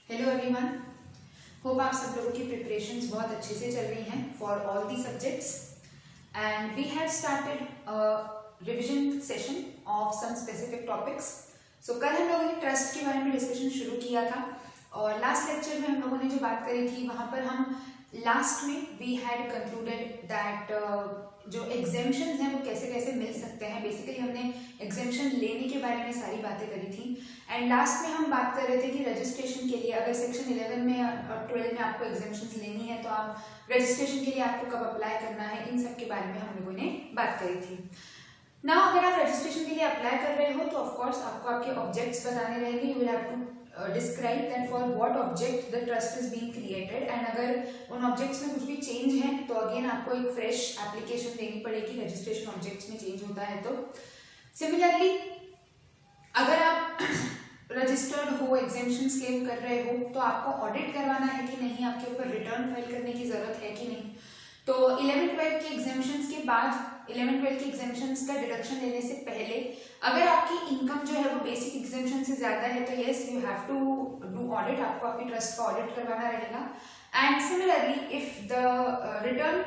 Hello everyone, hope आप सब लोगों की प्रिपरेशंस बहुत अच्छे से चल रही हैं for all the subjects and we have started revision session of some specific topics. So कल हम लोगों ने ट्रस्ट के बारे में डिस्कशन शुरू किया था और लास्ट लेक्चर में हम लोगों ने जो बात करी थी वहाँ पर हम लास्ट में वी हैड कंक्लूडेड दैट जो एग्जेम्पशंस हैं वो कैसे कैसे मिल सकते हैं। बेसिकली हमने एग्जेम्पशन लेने के बारे में सारी बातें करी थी एंड लास्ट में हम बात कर रहे थे कि रजिस्ट्रेशन के लिए अगर सेक्शन 11 में और 12 में आपको एग्जेम्पशंस लेनी है तो आप रजिस्ट्रेशन के लिए आपको कब अप्लाई करना है, इन सब के बारे में हम लोगों ने बात करी थी। ना अगर आप रजिस्ट्रेशन के लिए अप्लाई कर रहे हो तो ऑफकोर्स आपको आपके ऑब्जेक्ट्स बताने रहेंगे। You will have to describe that for what object the trust is being created and अगर उन ऑब्जेक्ट्स में कुछ भी चेंज है तो अगेन आपको एक फ्रेश एप्लीकेशन देनी पड़ेगी रजिस्ट्रेशन ऑब्जेक्ट्स में चेंज होता है तो। सिमिलरली अगर आप रजिस्टर्ड हो, एग्जेम्पशंस क्लेम कर रहे हो तो आपको ऑडिट करवाना है कि नहीं, आपके ऊपर रिटर्न फाइल करने की जरूरत है कि नहीं। तो 11-12 के एग्जेम्पशंस के बाद 11-12 के एग्जेम्पशंस का डिडक्शन लेने से पहले अगर आपकी इनकम जो है वो बेसिक एग्जेम्पशन से ज्यादा है तो yes you have to do audit, आपको आपकी ट्रस्ट का ऑडिट करवाना रहेगा। And similarly if the return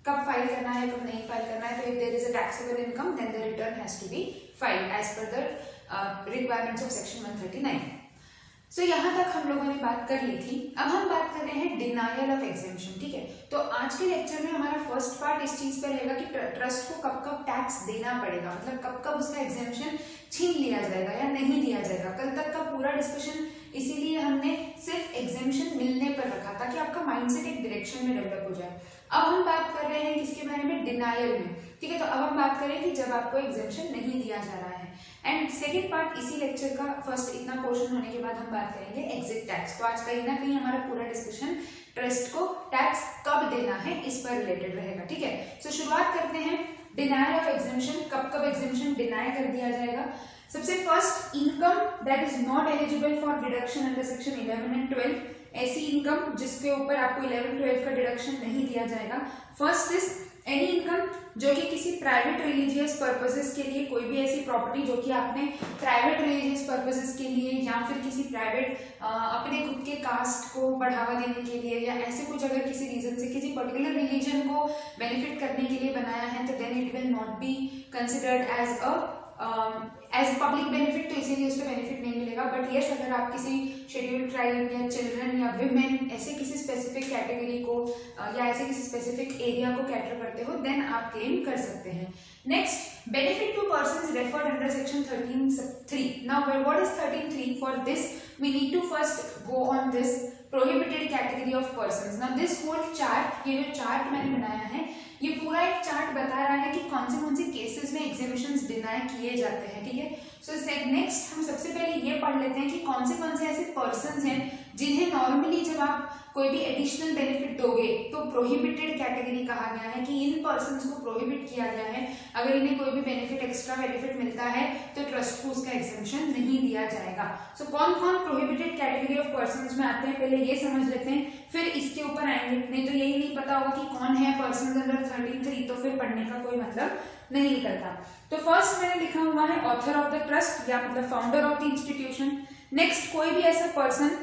कब फाइल करना है कब नहीं फाइल करना है, तो if there is a taxable income then the return has to be filed as per the requirements of section 139। So यहाँ तक हम लोगों ने बात कर ली थी। अब हम बात कर रहे हैं डिनायल ऑफ एग्जेम्पशन। ठीक है, तो आज के लेक्चर में हमारा फर्स्ट पार्ट इस चीज पर रहेगा कि ट्रस्ट को कब कब टैक्स देना पड़ेगा, मतलब कब कब उसका एग्जेम्पशन छीन लिया जाएगा या नहीं लिया जाएगा। कल तक का पूरा डिस्कशन इसीलिए हमने सिर्फ एग्जेम्पशन मिलने पर रखा ताकि आपका माइंडसेट एक डायरेक्शन में डेवलप हो जाए। अब हम बात कर रहे हैं किसके बारे में, डिनायल में। ठीक है, तो अब हम बात करें कि जब आपको एग्जेम्पशन नहीं दिया जा रहा है। एंड सेकेंड पार्ट इसी लेक्चर का फर्स्ट इतना पोर्शन होने के बाद हम बात करेंगे एग्जिट टैक्स। तो आज कहीं ना कहीं हमारा पूरा डिस्कशन ट्रस्ट को टैक्स कब देना है इस पर रिलेटेड रहेगा। ठीक है, सो शुरुआत करते हैं डिनायल ऑफ एग्जेम्पशन। कब कब एग्जेम्पशन डिनाई कर दिया जाएगा। सबसे first, income that is not eligible for deduction under section 11 and 12। ऐसी इनकम जिसके ऊपर आपको 11-12 का डिडक्शन नहीं दिया जाएगा। फर्स्ट इज एनी इनकम जो कि किसी प्राइवेट रिलीजियस पर्पसेस के लिए, कोई भी ऐसी प्रॉपर्टी जो कि आपने प्राइवेट रिलीजियस पर्पसेस के लिए या फिर किसी प्राइवेट अपने खुद के कास्ट को बढ़ावा देने के लिए या ऐसे कुछ अगर किसी रीजन से किसी पर्टिकुलर रिलीजन को बेनिफिट करने के लिए बनाया है तो then it will not be considered as public benefit, तो इसीलिए उस पर बेनिफिट नहीं मिलेगा। बट यस, अगर आप किसी शेड्यूल्ड ट्राइब या चिल्ड्रन या विमेन ऐसे किसी स्पेसिफिक कैटेगरी को या ऐसे किसी स्पेसिफिक एरिया को कैटर करते हो देन आप क्लेम कर सकते हैं। Next, benefit to persons referred under section 13(3). Now what is 13(3)? For this we need to first go on this prohibited category of persons. Now this whole chart, ये जो chart मैंने बनाया है ये पूरा एक चार्ट बता रहा है कि कौन से केसेस में एग्जेम्पशंस डिनाई किए जाते हैं। ठीक है, सो नेक्स्ट हम सबसे पहले ये पढ़ लेते हैं कि कौन से ऐसे पर्सन्स हैं जिन्हें नॉर्मली जब आप कोई भी एडिशनल बेनिफिट दोगे तो प्रोहिबिटेड कैटेगरी कहा गया है कि इन पर्सन्स को प्रोहिबिट किया गया है। अगर इन्हें कोई भी बेनिफिट, एक्स्ट्रा बेनिफिट मिलता है तो ट्रस्ट को उसका एग्जेम्पशन नहीं दिया जाएगा। सो कौन कौन प्रोहिबिटेड कैटेगरी ऑफ पर्सन्स में आते हैं पहले ये समझ लेते हैं, फिर इसके ऊपर आएंगे। नहीं तो यही नहीं पता होगा कि कौन है पर्सन अंडर 13(3) तो फिर पढ़ने का कोई मतलब नहीं निकलता। तो फर्स्ट मैंने लिखा हुआ है ऑथर ऑफ द ट्रस्ट या मतलब founder of the institution. Next, कोई भी ऐसा पर्सन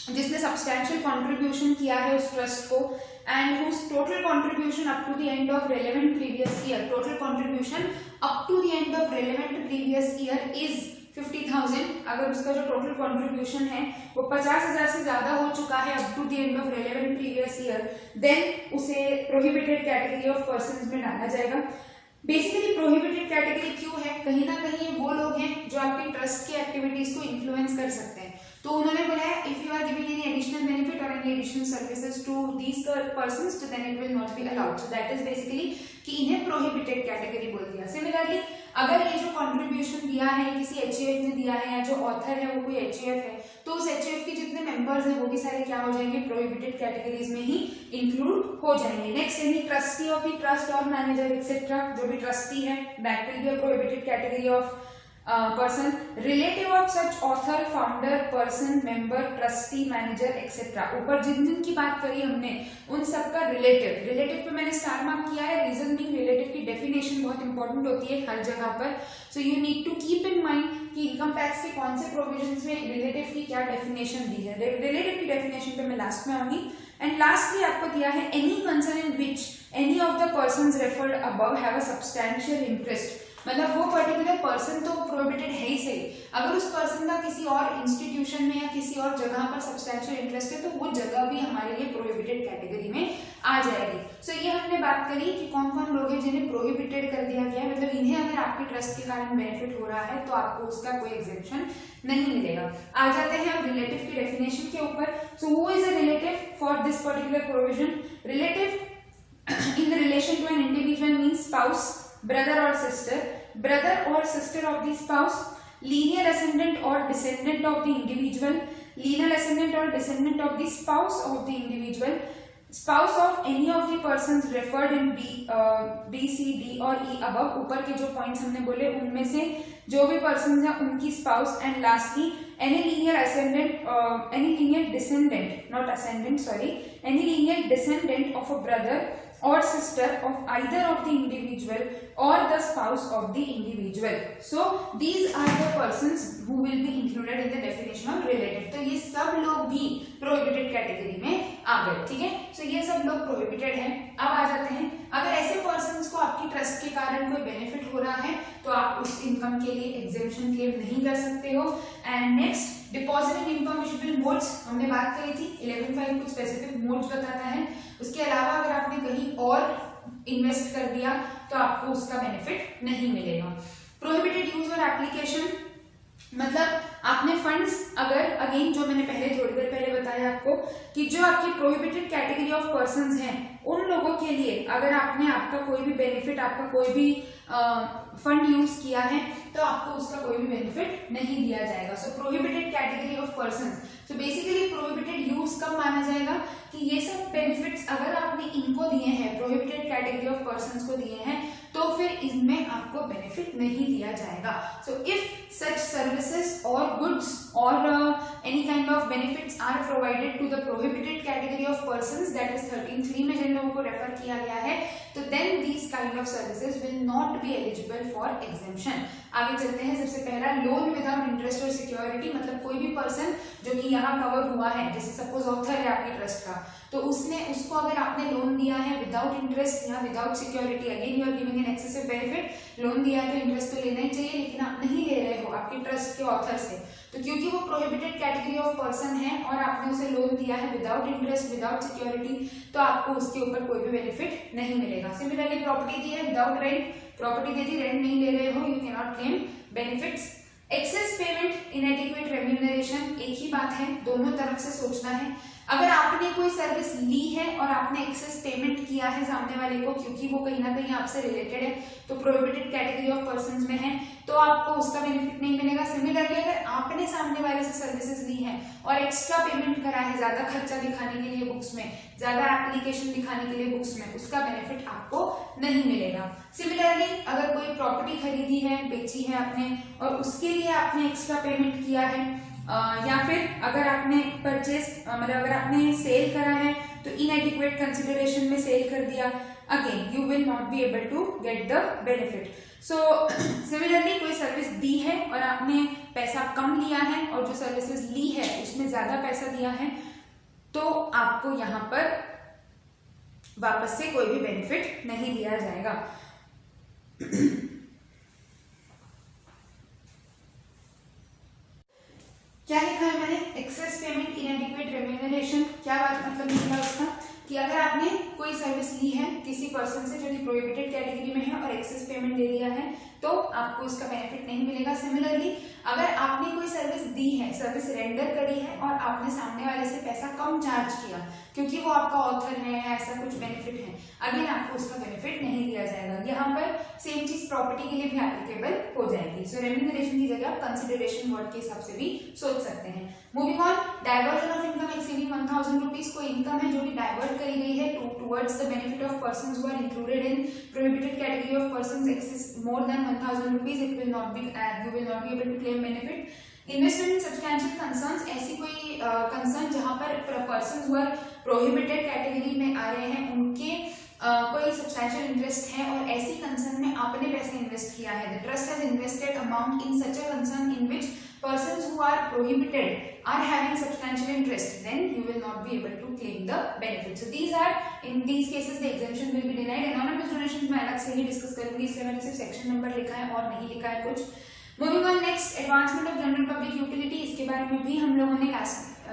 जिसने सब्सटैंशियल कंट्रीब्यूशन किया है उस ट्रस्ट को and whose total contribution up to the end of relevant previous year, total contribution up to the end of relevant previous year is 50,000। अगर उसका जो टोटल कंट्रीब्यूशन है वो 50,000 से ज्यादा हो चुका है up to the end of relevant previous year then उसे प्रोहिबिटेड कैटेगरी ऑफ पर्सन्स में डाला जाएगा। बेसिकली प्रोहिबिटेड कैटेगरी क्यों है, कहीं ना कहीं वो लोग हैं जो आपके ट्रस्ट की एक्टिविटीज को इन्फ्लुएंस कर सकते हैं। तो उन्होंने बोला है if you are giving any additional benefit or any additional services to these persons तो then it will not be allowed. So that is basically कि इन्हें प्रोहिबिटेड कैटेगरी बोल दिया। सिमिलरली अगर ये जो कंट्रीब्यूशन दिया है किसी एचईएफ ने दिया है या जो ऑथर है वो कोई एचईएफ है तो उस एचईएफ के जितने मेंबर्स हैं वो भी सारे क्या हो जाएंगे, प्रोहिबिटेड कैटेगरीज में ही इंक्लूड हो जाएंगे। Next, any trustee of the trust और मैनेजर एक्सेट्रा, जो भी ट्रस्टी है that will be a prohibited category of person. Relative of of such author, founder, person, member, trustee, manager etcetera, ऊपर जिन जिन की बात करी हमने उन सबका रिलेटिव, रिलेटिव पे मैंने स्टार मार्क किया है। रीजन बीइंग रिलेटिव की डेफिनेशन बहुत इंपॉर्टेंट होती है हर जगह पर, so you need to keep in mind कि इनकम टैक्स के कौन से प्रोविजंस में रिलेटिव की क्या डेफिनेशन दी है। रिलेटिव की डेफिनेशन पे मैं लास्ट में आऊंगी। एंड लास्टली आपको दिया है any concern in which any of the persons referred above have a substantial interest, मतलब वो पर्टिकुलर पर्सन तो प्रोहिबिटेड है ही सही, अगर उस पर्सन का किसी और इंस्टीट्यूशन में या किसी और जगह पर सब्सटैंशियल इंटरेस्ट है तो वो जगह भी हमारे लिए प्रोहिबिटेड कैटेगरी में आ जाएगी। सो ये हमने बात करी कि कौन कौन लोग हैं जिन्हें प्रोहिबिटेड कर दिया गया है, मतलब इन्हें अगर आपके ट्रस्ट के कारण बेनिफिट हो रहा है तो आपको उसका कोई एग्जेम्पशन नहीं मिलेगा। आ जाते हैं अब रिलेटिव की डेफिनेशन के ऊपर। So who is a relative for this particular provision? Relative in the relation to an individual means spouse, brother or sister, brother or sister of the spouse, lineal ascendant or descendant of the individual, lineal ascendant or descendant of the spouse of the individual, spouse of any of the persons referred in B, C, D और E above, ऊपर के जो points हमने बोले उनमें से जो भी पर्सन है उनकी spouse, and lastly any linear ascendant, any linear descendant, not ascendant, sorry, any linear descendant of a brother or sister of either of the individual or the spouse of the individual. So these are the persons who will be included in the definition of relative. तो ये सब लोग भी prohibited category में आ गए, ठीक है। So ये सब लोग prohibited हैं। अब आ जाते हैं, अगर ऐसे persons को आपकी ट्रस्ट के कारण कोई बेनिफिट हो रहा है तो आप उस इनकम के लिए एग्जेम्पशन क्लेम नहीं कर सकते हो। And next, deposit in income eligible modes हमने बात करी थी, 11.5 कुछ स्पेसिफिक मोड्स बताता है। उसके अलावा अगर आपने कहीं और इन्वेस्ट कर दिया तो आपको उसका बेनिफिट नहीं मिलेगा। प्रोहिबिटेड यूज और एप्लीकेशन, मतलब आपने फंड्स अगर, अगेन जो मैंने पहले थोड़ी देर पहले बताया आपको कि जो आपकी प्रोहिबिटेड कैटेगरी ऑफ पर्संस हैं उन लोगों के लिए अगर आपने आपका कोई भी बेनिफिट, आपका कोई भी फंड यूज किया है तो आपको उसका कोई भी बेनिफिट नहीं दिया जाएगा। So prohibited category of persons, so basically prohibited use कब माना जाएगा कि ये सब बेनिफिट्स अगर आपने इनको दिए हैं, प्रोहिबिटेड कैटेगरी ऑफ पर्संस को दिए हैं, तो फिर इसमें आपको बेनिफिट नहीं दिया जाएगा। सो इफ सच सर्विसेज और गुड्स और any kind of benefits are provided to the prohibited category of persons, that is 13(3) में जिन लोगों को रेफर किया गया है, तो then these kind of services will not be eligible for exemption. आगे चलते हैं। सबसे पहला, लोन विदाउट इंटरेस्ट और सिक्योरिटी, मतलब कोई भी पर्सन जो कि यहाँ कवर हुआ है, जैसे सपोज ऑथर है आपकी ट्रस्ट का, तो उसको अगर आपने लोन दिया है विदाउट इंटरेस्ट या without security, again you are giving an excessive benefit, loan दिया है तो इंटरेस्ट तो लेना ही चाहिए, लेकिन आप नहीं ले रहे हो आपके ट्रस्ट के ऑथर से, तो क्योंकि वो प्रोहिबिटेड कैटेगरी ऑफ पर्सन है और आपने उसे लोन दिया है विदाउट इंटरेस्ट, विदाउट सिक्योरिटी, तो आपको उसके ऊपर कोई भी बेनिफिट नहीं मिलेगा। सिमिलरली प्रॉपर्टी दी है विदाउट रेंट, प्रॉपर्टी दे दी, रेंट नहीं ले रहे हो, you can not claim benefits. Access payment, इनएडिक्वेट remuneration, एक ही बात है, दोनों तरफ से सोचना है। अगर आपने कोई सर्विस ली है और आपने एक्सेस पेमेंट किया है सामने वाले को, क्योंकि वो कहीं ना कहीं आपसे रिलेटेड है, तो प्रोहिबिटेड कैटेगरी ऑफ पर्संस में है, तो आपको उसका बेनिफिट नहीं मिलेगा। सिमिलरली अगर आपने सामने वाले से सर्विसेज ली है और एक्स्ट्रा पेमेंट करा है, ज्यादा खर्चा दिखाने के लिए बुक्स में, ज्यादा एप्लीकेशन दिखाने के लिए बुक्स में, उसका बेनिफिट आपको नहीं मिलेगा। सिमिलरली अगर कोई प्रॉपर्टी खरीदी है, बेची है आपने और उसके लिए आपने एक्स्ट्रा पेमेंट किया है, या फिर अगर आपने परचेज, मतलब अगर आपने सेल करा है तो इनएडिक्वेट कंसिडरेशन में सेल कर दिया, again you will not be able to get the benefit. So similarly कोई सर्विस दी है और आपने पैसा कम लिया है और जो सर्विसेज ली है उसमें ज्यादा पैसा दिया है, तो आपको यहाँ पर वापस से कोई भी बेनिफिट नहीं दिया जाएगा। क्या लिखा है मैंने? एक्सेस पेमेंट, इनएडिक्वेट रेम्यूनरेशन, क्या बात मतलब निकला उसका कि अगर आपने कोई सर्विस ली है किसी पर्सन से जो कि प्रोहिबिटेड कैटेगरी में है और एक्सेस पेमेंट दे दिया है तो आपको उसका बेनिफिट नहीं मिलेगा। सिमिलरली अगर आपने कोई सर्विस दी है, सर्विस रेंडर करी है और आपने सामने वाले से पैसा कम चार्ज किया क्योंकि वो आपका ऑथर है या ऐसा कुछ बेनिफिट है, अगेन आपको उसका बेनिफिट नहीं दिया जाएगा। यहाँ पर सेम चीज प्रॉपर्टी के लिए भी एप्लीकेबल हो जाएगी। सो रेम्यूनरेशन की जगह कंसिडरेशन वर्ड के हिसाब से भी सोच सकते हैं। Moving on, diversion of income exceeding 1000 rupees, कोई इनकम है जो कि डाइवर्ट करी गई है towards the benefit of persons who are included in prohibited category of persons excess more than 1000 rupees, it will not be, you will not be able to claim benefit. Investment in substantial concerns, ऐसी कोई concern जहां पर person who are prohibited category में आ रहे हैं उनके कोई सब्सटैंशियल इंटरेस्ट है और ऐसी कंसर्न में आपने पैसे इन्वेस्ट किया है, the trust has invested amount in such a concern in which persons who are prohibited are having substantial interest, then you will not be able to claim the benefit. So these are, in these cases the exemption will be denied. Anonymous donations मैं अलग से ही discuss करूंगी, इसलिए मैंने सिर्फ section number लिखा है और नहीं लिखा है कुछ. Moving on next, advancement of general public utility. इसके बारे में भी हम लोगों ने लास्ट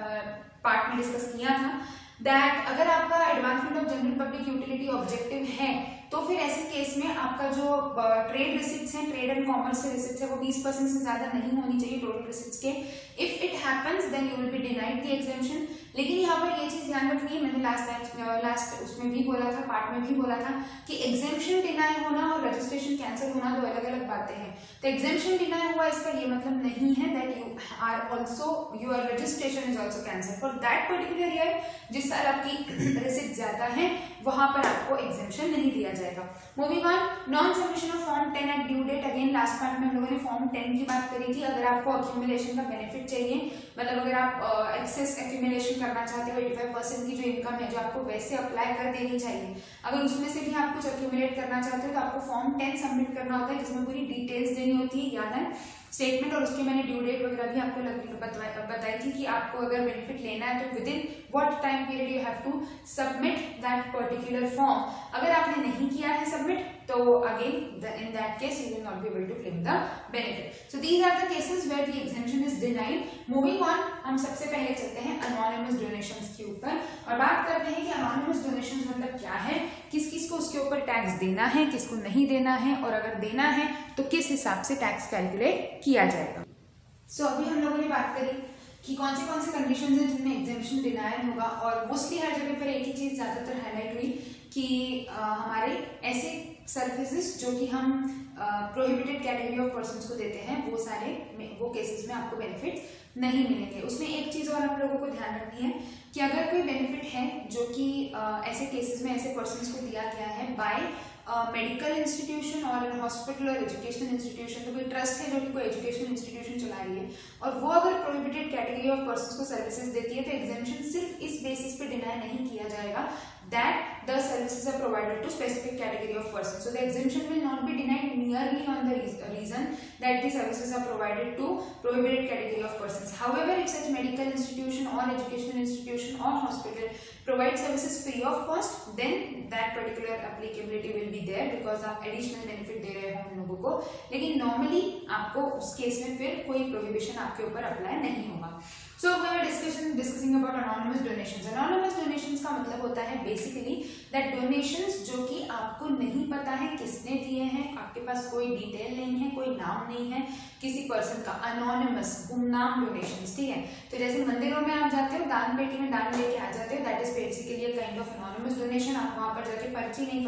पार्ट में डिस्कस किया था दैट अगर आपका advancement of general public utility objective है तो फिर ऐसे केस में आपका जो ट्रेड रिसिप्ट्स हैं, ट्रेड एंड कॉमर्स से रिसिप्ट्स है, वो 20% से ज्यादा नहीं होनी चाहिए टोटल रिसिप्ट्स के. If it happens then you will be denied the exemption. लेकिन यहाँ पर ये चीज ध्यान रखनी है, मैंने लास्ट उसमें भी बोला था, पार्ट में भी बोला था कि एग्जेम्पशन डिनाई होना और रजिस्ट्रेशन कैंसिल होना दो अलग अलग बातें हैं. तो एग्जेम्पशन डिनाई हुआ इसका ये मतलब नहीं है that you are also your registration is also cancel for that particular year. जिस साल आपकी रिसिप्ट ज्यादा है वहां पर आपको एग्जेम्पशन नहीं दिया जाएगा. Moving on, non submission of form 10 at due date. Again last part में हम लोगों ने फॉर्म 10 की बात करी थी. अगर आपको अक्यूमुलेशन का बेनिफिट चाहिए, मतलब अगर आप एक्सेस अक्यूमुलेशन करना चाहते हो, 85% की जो इनकम है जो आपको वैसे अप्लाई कर देनी चाहिए, अगर उसमें से भी आप कुछ अक्यूमुलेट करना चाहते हो तो आपको फॉर्म 10 सबमिट करना होता है जिसमें पूरी डिटेल्स देनी होती है, याद है, स्टेटमेंट, और उसकी मैंने ड्यू डेट वगैरह भी आपको बताई थी कि आपको अगर बेनिफिट लेना है तो within what time period you have to submit that particular form. अगर आपने नहीं किया है सबमिट तो again in that case you will not be able to claim the benefit. So these are the cases where the exemption is denied. Moving on, हम सबसे पहले चलते हैं anonymous donations के ऊपर और बात करते हैं कि anonymous donations मतलब क्या है, किस किस को उसके ऊपर टैक्स देना है, किसको नहीं देना है, और अगर देना है तो किस हिसाब से टैक्स कैलकुलेट किया जाएगा. So अभी हम लोगों ने बात करी कि कौन से कंडीशंस हैं जिनमें एग्जेम्पशन डिनाइड होगा, और मोस्टली हर जगह पर एक ही चीज ज्यादातर हाईलाइट हुई कि हमारे ऐसे सर्विसेज जो कि हम प्रोहिबिटेड कैटेगरी ऑफ पर्संस को देते हैं वो केसेस में आपको बेनिफिट नहीं मिलेंगे. उसमें एक चीज और आप लोगों को ध्यान रखनी है कि अगर कोई बेनिफिट है जो कि ऐसे केसेस में ऐसे पर्संस को दिया गया है बाय मेडिकल इंस्टीट्यूशन और हॉस्पिटल और एजुकेशनल इंस्टीट्यूशन, तो कोई ट्रस्ट है जो कि कोई एजुकेशनल इंस्टीट्यूशन चला रही है और वो अगर प्रोहिबिटेड कैटेगरी ऑफ पर्संस को सर्विसेज देती है तो एग्जेम्पशन सिर्फ इस बेसिस पे डिनाई नहीं किया जाएगा that the services are provided to specific category of persons. So the exemption will not be denied merely on the reason that the services are provided to prohibited category of persons. However, if such medical institution or educational institution or hospital provide services free of cost, then that particular applicability will be there because आप additional benefit दे रहे हो हम लोगों को. लेकिन normally आपको उस case में फिर कोई prohibition आपके ऊपर अप्लाई नहीं होगा. So we were discussing about anonymous donations. Anonymous donations का मतलब होता है basically that donations जो कि आपको नहीं पता है किसने दिए हैं, आपके पास कोई डिटेल नहीं है, कोई नाम नहीं है किसी पर्सन का, anonymous गुमनाम donations, ठीक है. तो जैसे मंदिरों में आप जाते हो दान पेटी में दान लेके आ जाते हो, that is basically a kind of anonymous donation. आप वहां पर जाके पर्ची नहीं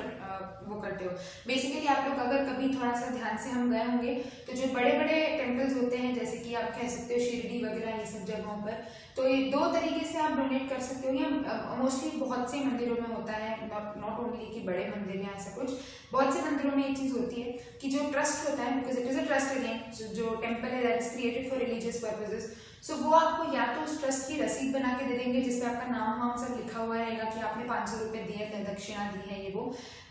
वो करते हो. बेसिकली आप लोग अगर कभी थोड़ा सा ध्यान से हम गए होंगे तो जो बड़े बड़े टेम्पल्स होते हैं जैसे कि आप कह सकते हो शिरडी वगैरह ये सब जगहों पर, तो ये दो तरीके से आप डोनेट कर सकते हो. या मोस्टली बहुत से मंदिरों में होता है, नॉट ओनली कि बड़े मंदिर या ऐसा कुछ, बहुत से मंदिरों में एक चीज होती है कि जो ट्रस्ट होता है, because it is a trust again, जो टेम्पल है that is created for religious purposes, so वो आपको या तो उस ट्रस्ट की रसीद बना के दे देंगे जिसपे आपका नाम वाम सब लिखा हुआ रहेगा कि आपने 500 रुपए दिए थे, दक्षिणा दी है, ये वो.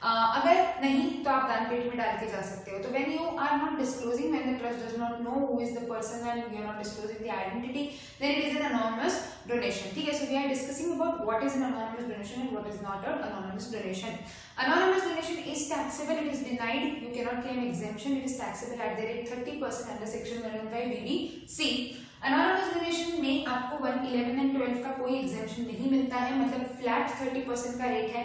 अगर नहीं तो आप दान पेटी में डाल के जा सकते हो. तो when you are not disclosing, when the trust does not know who is the person and you are not disclosing the identity, then it is an anonymous donation. ठीक है. So we are discussing about what is an anonymous donation and what is not an anonymous donation. Anonymous donation is taxable. It is denied. You cannot claim exemption. It is taxable at the rate 30% under section 115 BBC. Anonymous donation में आपको 11 and 12 का कोई exemption नहीं मिलता है, मतलब flat 30% का rate है.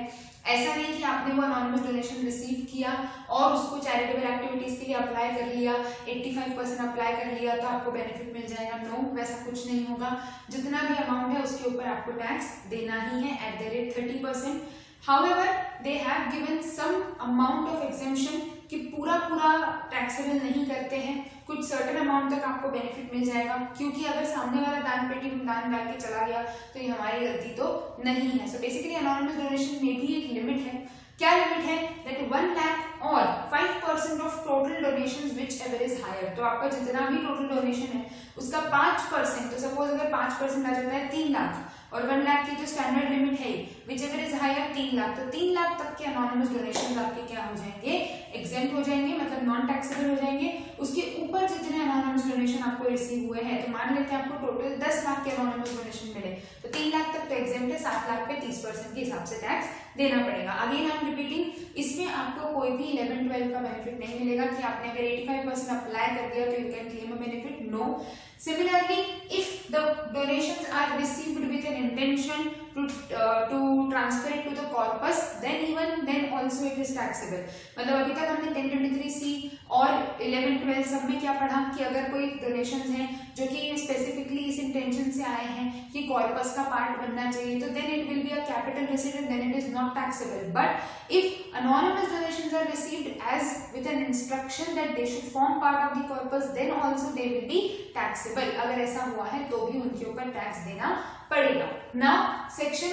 ऐसा नहीं कि आपने वो anonymous donation रिसीव किया और उसको चैरिटेबल एक्टिविटीज के लिए अप्लाई कर लिया, 85% अप्लाई कर लिया तो आपको बेनिफिट मिल जाएगा. नो, वैसा कुछ नहीं होगा. जितना भी अमाउंट है उसके ऊपर आपको टैक्स देना ही है at the rate 30%. However, they have given some amount of exemption कि पूरा टैक्सेबल नहीं करते हैं, कुछ सर्टेन अमाउंट तक आपको बेनिफिट मिल जाएगा, क्योंकि अगर सामने वाला दान पेटी में दान डाल के चला गया तो ये हमारी गलती तो नहीं है. सो बेसिकली एनोनिमस डोनेशन में भी एक लिमिट है. क्या लिमिट है? दैट 1 लाख और 5% off total donations whichever is higher. तो आपका जितना भी टोटल डोनेशन है उसका 5%, तो सपोज अगर 5% आ जाता है 3 लाख, और 1 लाख की जो स्टैंडर्ड लिमिट है whichever is higher 3 lakh, तो 3 लाख तक के अनोनिमस डोनेशंस आपके क्या हो जाएंगे? एग्जेम्प्ट हो जाएंगे, मतलब नॉन टैक्सेबल हो जाएंगे। उसके ऊपर जितने अनोनिमस डोनेशन आपको रिसीव हुए हैं, तो मान लेते हैं आपको टोटल 10 लाख के अनोनिमस डोनेशन मिले, तो 3 लाख तक तो एग्जेम्प्ट है, 7 लाख पे 30% के हिसाब से टैक्स देना पड़ेगा। अगेन आई एम रिपीटिंग, इसमें आपको कोई भी 11-12 का बेनिफिट नहीं मिलेगा कि आपने अगर 85% अप्लाई कर दिया तो you can claim a benefit, no. Similarly, if the donations are received with an intention to transfer it to the corpus, then also it is taxable। मतलब अभी तक हमने 1023C और 11-12 सब में क्या पढ़ा कि अगर कोई डोनेशंस हैं जो कि स्पेसिफिकली इस इंटेंशन से आए हैं कि कॉर्पस का पार्ट बनना चाहिए, तो then it will be a capital receipt and then it is not taxable. But if anonymous donations are received as with an instruction that they should form part of the corpus, then also they will be taxable। अगर ऐसा हुआ है तो भी उनके ऊपर tax देना पड़ेगा। नाउ सेक्शन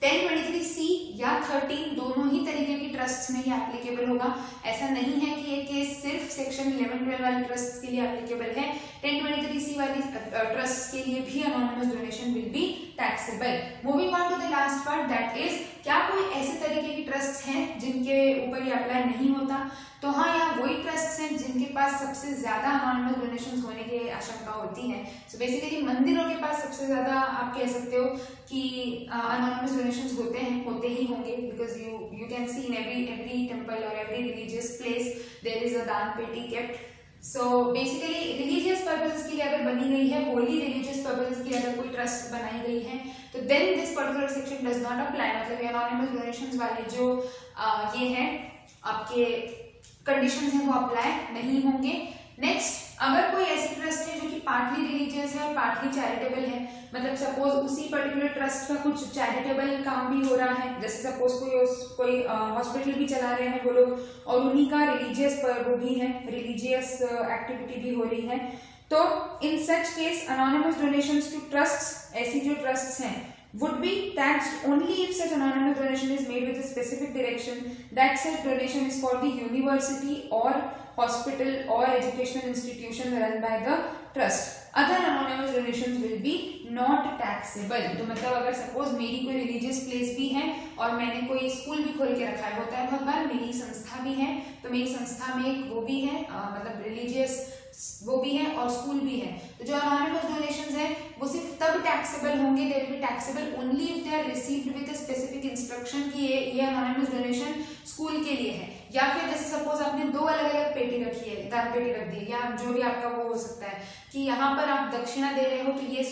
1023C या 13 दोनों ही तरीके की ट्रस्ट में ही एप्लीकेबल होगा। ऐसा नहीं है कि ये केस सिर्फ सेक्शन 11-12 वाले ट्रस्ट के लिए एप्लीकेबल है, 1023C वाली ट्रस्ट के लिए भी anonymous donation will be taxable. Moving on to the last part, that is क्या कोई ऐसे तरीके की ट्रस्ट हैं जिनके ऊपर ये अप्लाई नहीं होता? तो हाँ, यहाँ वही ट्रस्ट हैं जिनके पास सबसे ज्यादा अनोनिमस डोनेशंस होने की आशंका होती है। सो बेसिकली मंदिरों के पास सबसे ज्यादा आप कह सकते हो कि अनोनिमस डोनेशंस होते ही होंगे, because you can see in every temple और every religious place there is a दान पेटी kept. So basically religious purposes के लिए अगर बनी गई है, होली रिलीजियस पर्पसेस के लिए अगर कोई ट्रस्ट बनाई गई है, तो then this particular section does not apply. मतलब ये अनोनिमस डोनेशंस वाले जो ये हैं आपके कंडीशंस हैं वो अप्लाई नहीं होंगे। नेक्स्ट, अगर कोई ऐसी ट्रस्ट है जो कि पार्टली रिलीजियस है और पार्टली चैरिटेबल है, मतलब सपोज उसी पर्टिकुलर ट्रस्ट का कुछ चैरिटेबल काम भी हो रहा है, जैसे सपोज कोई हॉस्पिटल भी चला रहे हैं वो लोग, और उन्हीं का रिलीजियस वो भी है, रिलीजियस एक्टिविटी भी हो रही है, तो in such case anonymous donations to trusts, ऐसी जो ट्रस्ट्स हैं would be taxed only if such anonymous donation is made with a specific direction that such donation is for the university or hospital or educational institution run by the trust. Other anonymous donations will be not taxable। तो मतलब अगर suppose मेरी कोई religious place भी है और मैंने कोई स्कूल भी खोल के रखा है, होता है बहुत बार मेरी संस्था भी है, तो मेरी संस्था में एक वो भी है मतलब रिलीजियस वो भी है और स्कूल भी है, तो जो अनोनिमस डोनेशंस है वो सिर्फ तब टैक्सेबल होंगे, they will be taxable only if they are received with a specific instruction कि ये अनोनिमस डोनेशन स्कूल के लिए है, या फिर जैसे सपोज आपने 2 अलग-अलग पेटी रखी है, दान पेटी रख दी, या जो भी आपका वो हो सकता है कि यहाँ पर आप दक्षिणा दे रहे हो तो ये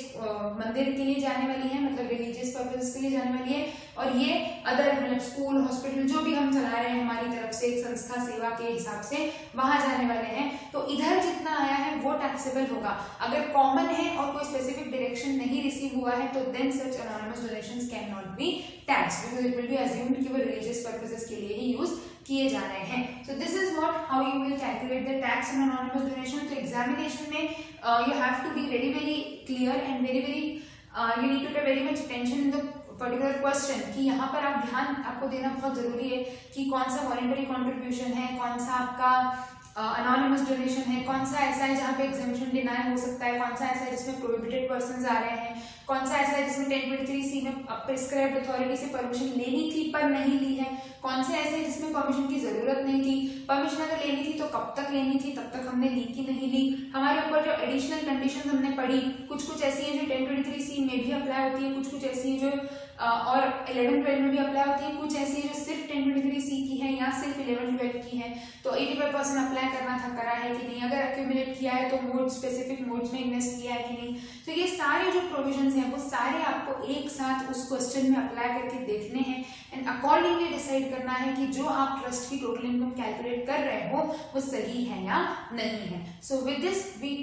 मंदिर के लिए जाने वाली है, मतलब रिलीजियस पर्पस के लिए जाने वाली है, और ये अदर मतलब स्कूल हॉस्पिटल जो भी हम चला रहे हैं हमारी तरफ से एक संस्था सेवा के हिसाब से वहां जाने वाले हैं, तो इधर जितना आया है वो टैक्सेबल होगा। अगर कॉमन है और कोई स्पेसिफिक डायरेक्शन नहीं रिसीव हुआ है तो then such anonymous donations can not be taxed because it will be assumed कि वो रिलीजियस पर्पसेस के लिए ही यूज किए जा रहे हैं। So this is what how you will calculate the tax on anonymous donation. तो एग्जामिनेशन में you have to be very very clear and very very you need to pay very much attention in the particular question कि यहाँ पर आप ध्यान आपको देना बहुत जरूरी है कि कौन सा वॉलंटरी कॉन्ट्रीब्यूशन है, कौन सा आपका अनोनिमस डोनेशन है, कौन सा ऐसा है जहाँ पे एग्जामिशन डिनाई हो सकता है, कौन सा ऐसा है जिसमें प्रोहिबिटेड पर्संस आ रहे हैं, कौन सा ऐसा है जिसमें 1023C में प्रिस्क्राइब्ड अथॉरिटी से परमिशन लेनी थी पर नहीं ली है, कौन से ऐसे जिसमें परमिशन की जरूरत नहीं थी, परमिशन अगर लेनी थी तो कब तक लेनी थी, तब तक हमने ली कि नहीं ली, हमारे ऊपर जो एडिशनल कंडीशंस हमने पढ़ी कुछ ऐसी हैं जो 1023C में भी अप्लाई होती है, कुछ ऐसी हैं जो और 11-12 में भी अप्लाई होती है, कुछ ऐसी है जो सिर्फ 1023C की है या सिर्फ 11-12 की है, तो 85% अप्लाई करना था, करा है कि नहीं, अगर एक्यूमुलेट किया है तो मोड स्पेसिफिक मोड्स में इन्वेस्ट किया है कि नहीं, तो ये सारे जो प्रोविजंस हैं वो सारे आपको एक साथ उस क्वेश्चन में अप्लाई करके देखने हैं एंड अकॉर्डिंगली डिसाइड करना है कि जो आप ट्रस्ट की टोटल इनकम कैलकुलेट कर रहे हो वो सही है या नहीं है। So with this we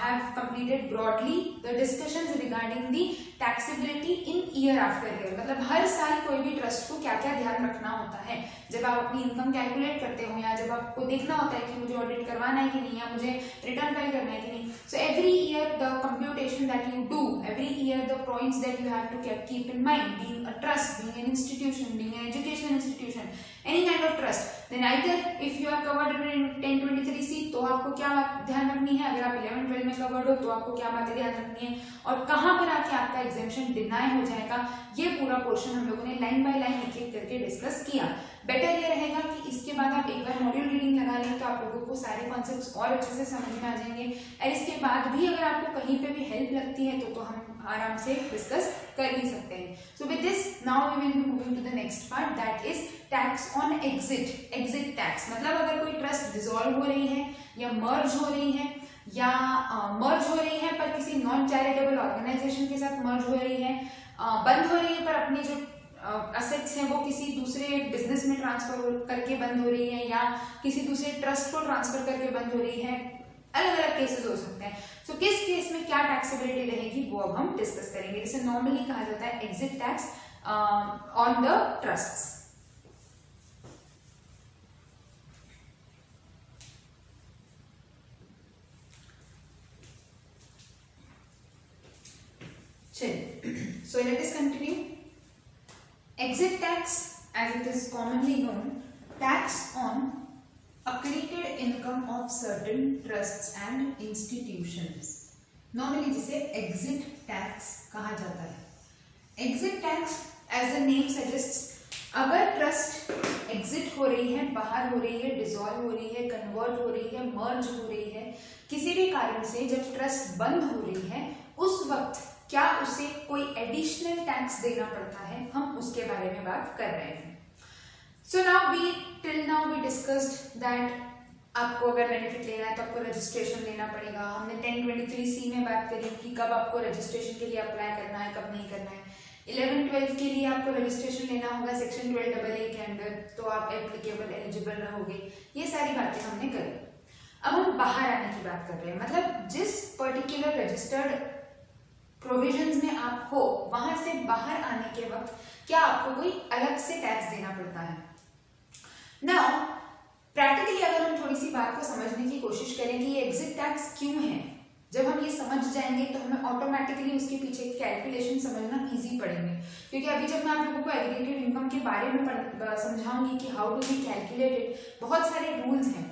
have completed broadly the discussions regarding the taxability in year after year. मतलब हर साल कोई भी ट्रस्ट को क्या क्या ध्यान रखना होता है जब आप अपनी इनकम कैलकुलेट करते हो या जब आपको देखना होता है कि मुझे ऑडिट करवाना है कि नहीं या मुझे रिटर्न फाइल करना है कि नहीं। So every year the computation that you do, every year the points that you have to keep in mind. Being a trust, being an institution, being an educational institution, any kind of trust, then either if you are covered in 1023C तो आपको क्या बात ध्यान रखनी है, अगर आप 11-12 में कवर्ड हो तो आपको क्या बातें ध्यान रखनी है, और कहाँ पर आके आपका एग्जामिशन डिनाई हो जाएगा, ये पूरा पोर्शन हम लोगों ने लाइन बाय लाइन एक एक करके डिस्कस किया। बेटर ये रहेगा कि इसके बाद आप एक बार मॉड्यूल रीडिंग लगा लें तो आप लोगों को सारे कॉन्सेप्ट्स और अच्छे से समझ में आ जाएंगे, और इसके बाद भी अगर आपको कहीं पे भी हेल्प लगती है तो हम आराम से डिस्कस कर ही सकते हैं। So with this now we will be moving to the next part, that is tax on exit. Exit tax मतलब अगर कोई ट्रस्ट डिसॉल्व हो रही है या मर्ज हो रही है या मर्ज हो रही है पर किसी नॉन चैरिटेबल ऑर्गेनाइजेशन के साथ मर्ज हो रही है, बंद हो रही है पर अपनी जो असेट्स हैं वो किसी दूसरे बिजनेस में ट्रांसफर करके बंद हो रही है या किसी दूसरे ट्रस्ट को ट्रांसफर करके बंद हो रही है, अलग अलग केसेस हो सकते हैं। सो किस केस में क्या टैक्सेबिलिटी रहेगी वो अब हम डिस्कस करेंगे। जिसे नॉर्मली कहा जाता है exit tax on the trusts. चलिए, so let us continue. Exit tax, as it is commonly known, tax on accreted income of certain trusts and institutions. Normally जिसे exit tax कहा जाता है। Exit tax, as the name suggests, अगर trust exit हो रही है, बाहर हो रही है, डिसॉल्व हो रही है, कन्वर्ट हो रही है, मर्ज हो रही है, किसी भी कारण से जब ट्रस्ट बंद हो रही है उस वक्त क्या उसे कोई एडिशनल टैक्स देना पड़ता है, हम उसके बारे में बात कर रहे हैं। So till now we discussed that आपको अगर बेनिफिट लेना है तो आपको रजिस्ट्रेशन लेना पड़ेगा। हमने 1023C में बात करी कि कब आपको रजिस्ट्रेशन के लिए अप्लाई करना है, कब नहीं करना है। 11-12 के लिए आपको रजिस्ट्रेशन लेना होगा सेक्शन 12AA के अंदर, तो आप एप्लीकेबल एलिजिबल रहोगे। ये सारी बातें हमने करी। अब हम बाहर आने की बात कर रहे हैं, मतलब जिस पर्टिकुलर रजिस्टर्ड प्रोविजंस में आप हो वहां से बाहर आने के वक्त क्या आपको कोई अलग से टैक्स देना पड़ता है। नाउ प्रैक्टिकली अगर हम थोड़ी सी बात को समझने की कोशिश करें कि ये एग्जिट टैक्स क्यों है, जब हम ये समझ जाएंगे तो हमें ऑटोमेटिकली उसके पीछे की कैलकुलेशन समझना इजी पड़ेंगे। क्योंकि अभी जब मैं आप लोगों को एग्रीगेटेड इनकम के बारे में समझाऊंगी कि हाउ टू बी कैलकुलेटेड, बहुत सारे रूल्स हैं,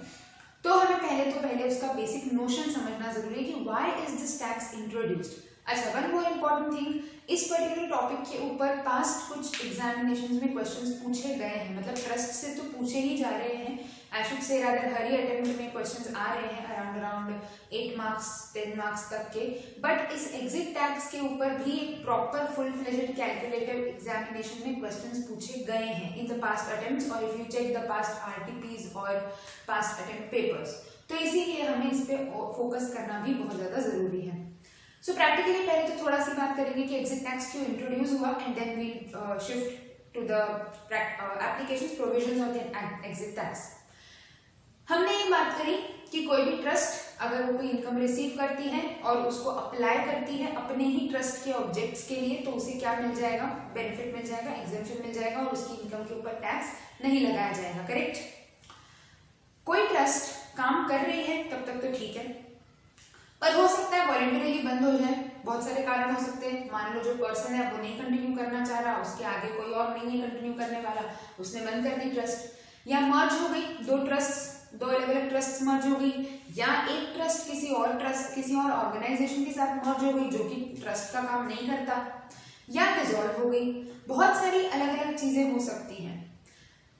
तो हमें पहले उसका बेसिक नोशन समझना जरूरी है कि why is this tax introduced. अच्छा, वन मोर इम्पॉर्टेंट थिंग, इस पर्टिकुलर टॉपिक के ऊपर पास्ट कुछ एग्जामिनेशंस में क्वेश्चंस पूछे गए हैं, मतलब ट्रस्ट से तो पूछे ही जा रहे हैं, I should say rather her he attempt में क्वेश्चंस आ रहे हैं अराउंड 8 मार्क्स 10 मार्क्स तक के। बट इस एग्जिट टैक्स के ऊपर भी एक proper full fledged calculative examination में क्वेश्चंस पूछे गए हैं इन द पास्ट अटेम्प्ट्स, और if you check the past RTPs और पास्ट अटेम्प्ट पेपर्स, तो इसीलिए हमें इस पे फोकस करना भी बहुत ज्यादा जरूरी है। सो प्रैक्टिकली पहले तो थोड़ा सी बात करेंगे कि एग्जिट टैक्स क्यों इंट्रोड्यूस हुआ, and then we shift to the applications provisions of the exit tax. हमने ये बात करी कि कोई भी ट्रस्ट अगर वो कोई इनकम रिसीव करती है और उसको अप्लाई करती है अपने ही ट्रस्ट के ऑब्जेक्ट्स के लिए, तो उसे क्या मिल जाएगा, बेनिफिट मिल जाएगा, एग्जेम्पशन मिल जाएगा, और उसकी इनकम के ऊपर टैक्स नहीं लगाया जाएगा। करेक्ट। कोई ट्रस्ट काम कर रही है तब तक तो ठीक है, पर हो सकता है वॉलंटरीली बंद हो जाए, बहुत सारे कारण हो सकते हैं। मान लो जो पर्सन है वो नहीं कंटिन्यू करना चाह रहा, उसके आगे कोई और नहीं है कंटिन्यू करने वाला, उसने बंद कर दी ट्रस्ट, या मर्ज हो गई दो अलग अलग ट्रस्ट मर्ज हो गई, या एक ट्रस्ट किसी और ऑर्गेनाइजेशन के साथ मर्ज हो गई जो कि ट्रस्ट का काम नहीं करता, या डिसॉल्व हो गई। बहुत सारी अलग अलग चीजें हो सकती हैं।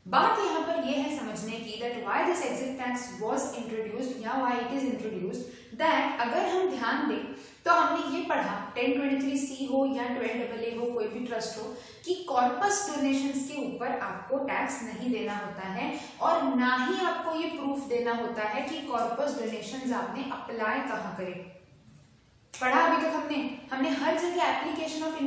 बात यहाँ पर यह है समझने की that why this exit tax was introduced या why it is introduced, that अगर हम ध्यान दें तो हमने ये पढ़ा 1023C हो या 12AA हो, कोई भी ट्रस्ट हो, कि कॉर्पस डोनेशंस के ऊपर आपको टैक्स नहीं देना होता है, और ना ही आपको ये प्रूफ देना होता है कि कॉर्पस डोनेशंस आपने अप्लाई कहाँ करे। पढ़ा अभी तक हमने हर जगह एप्लीकेशन ऑफ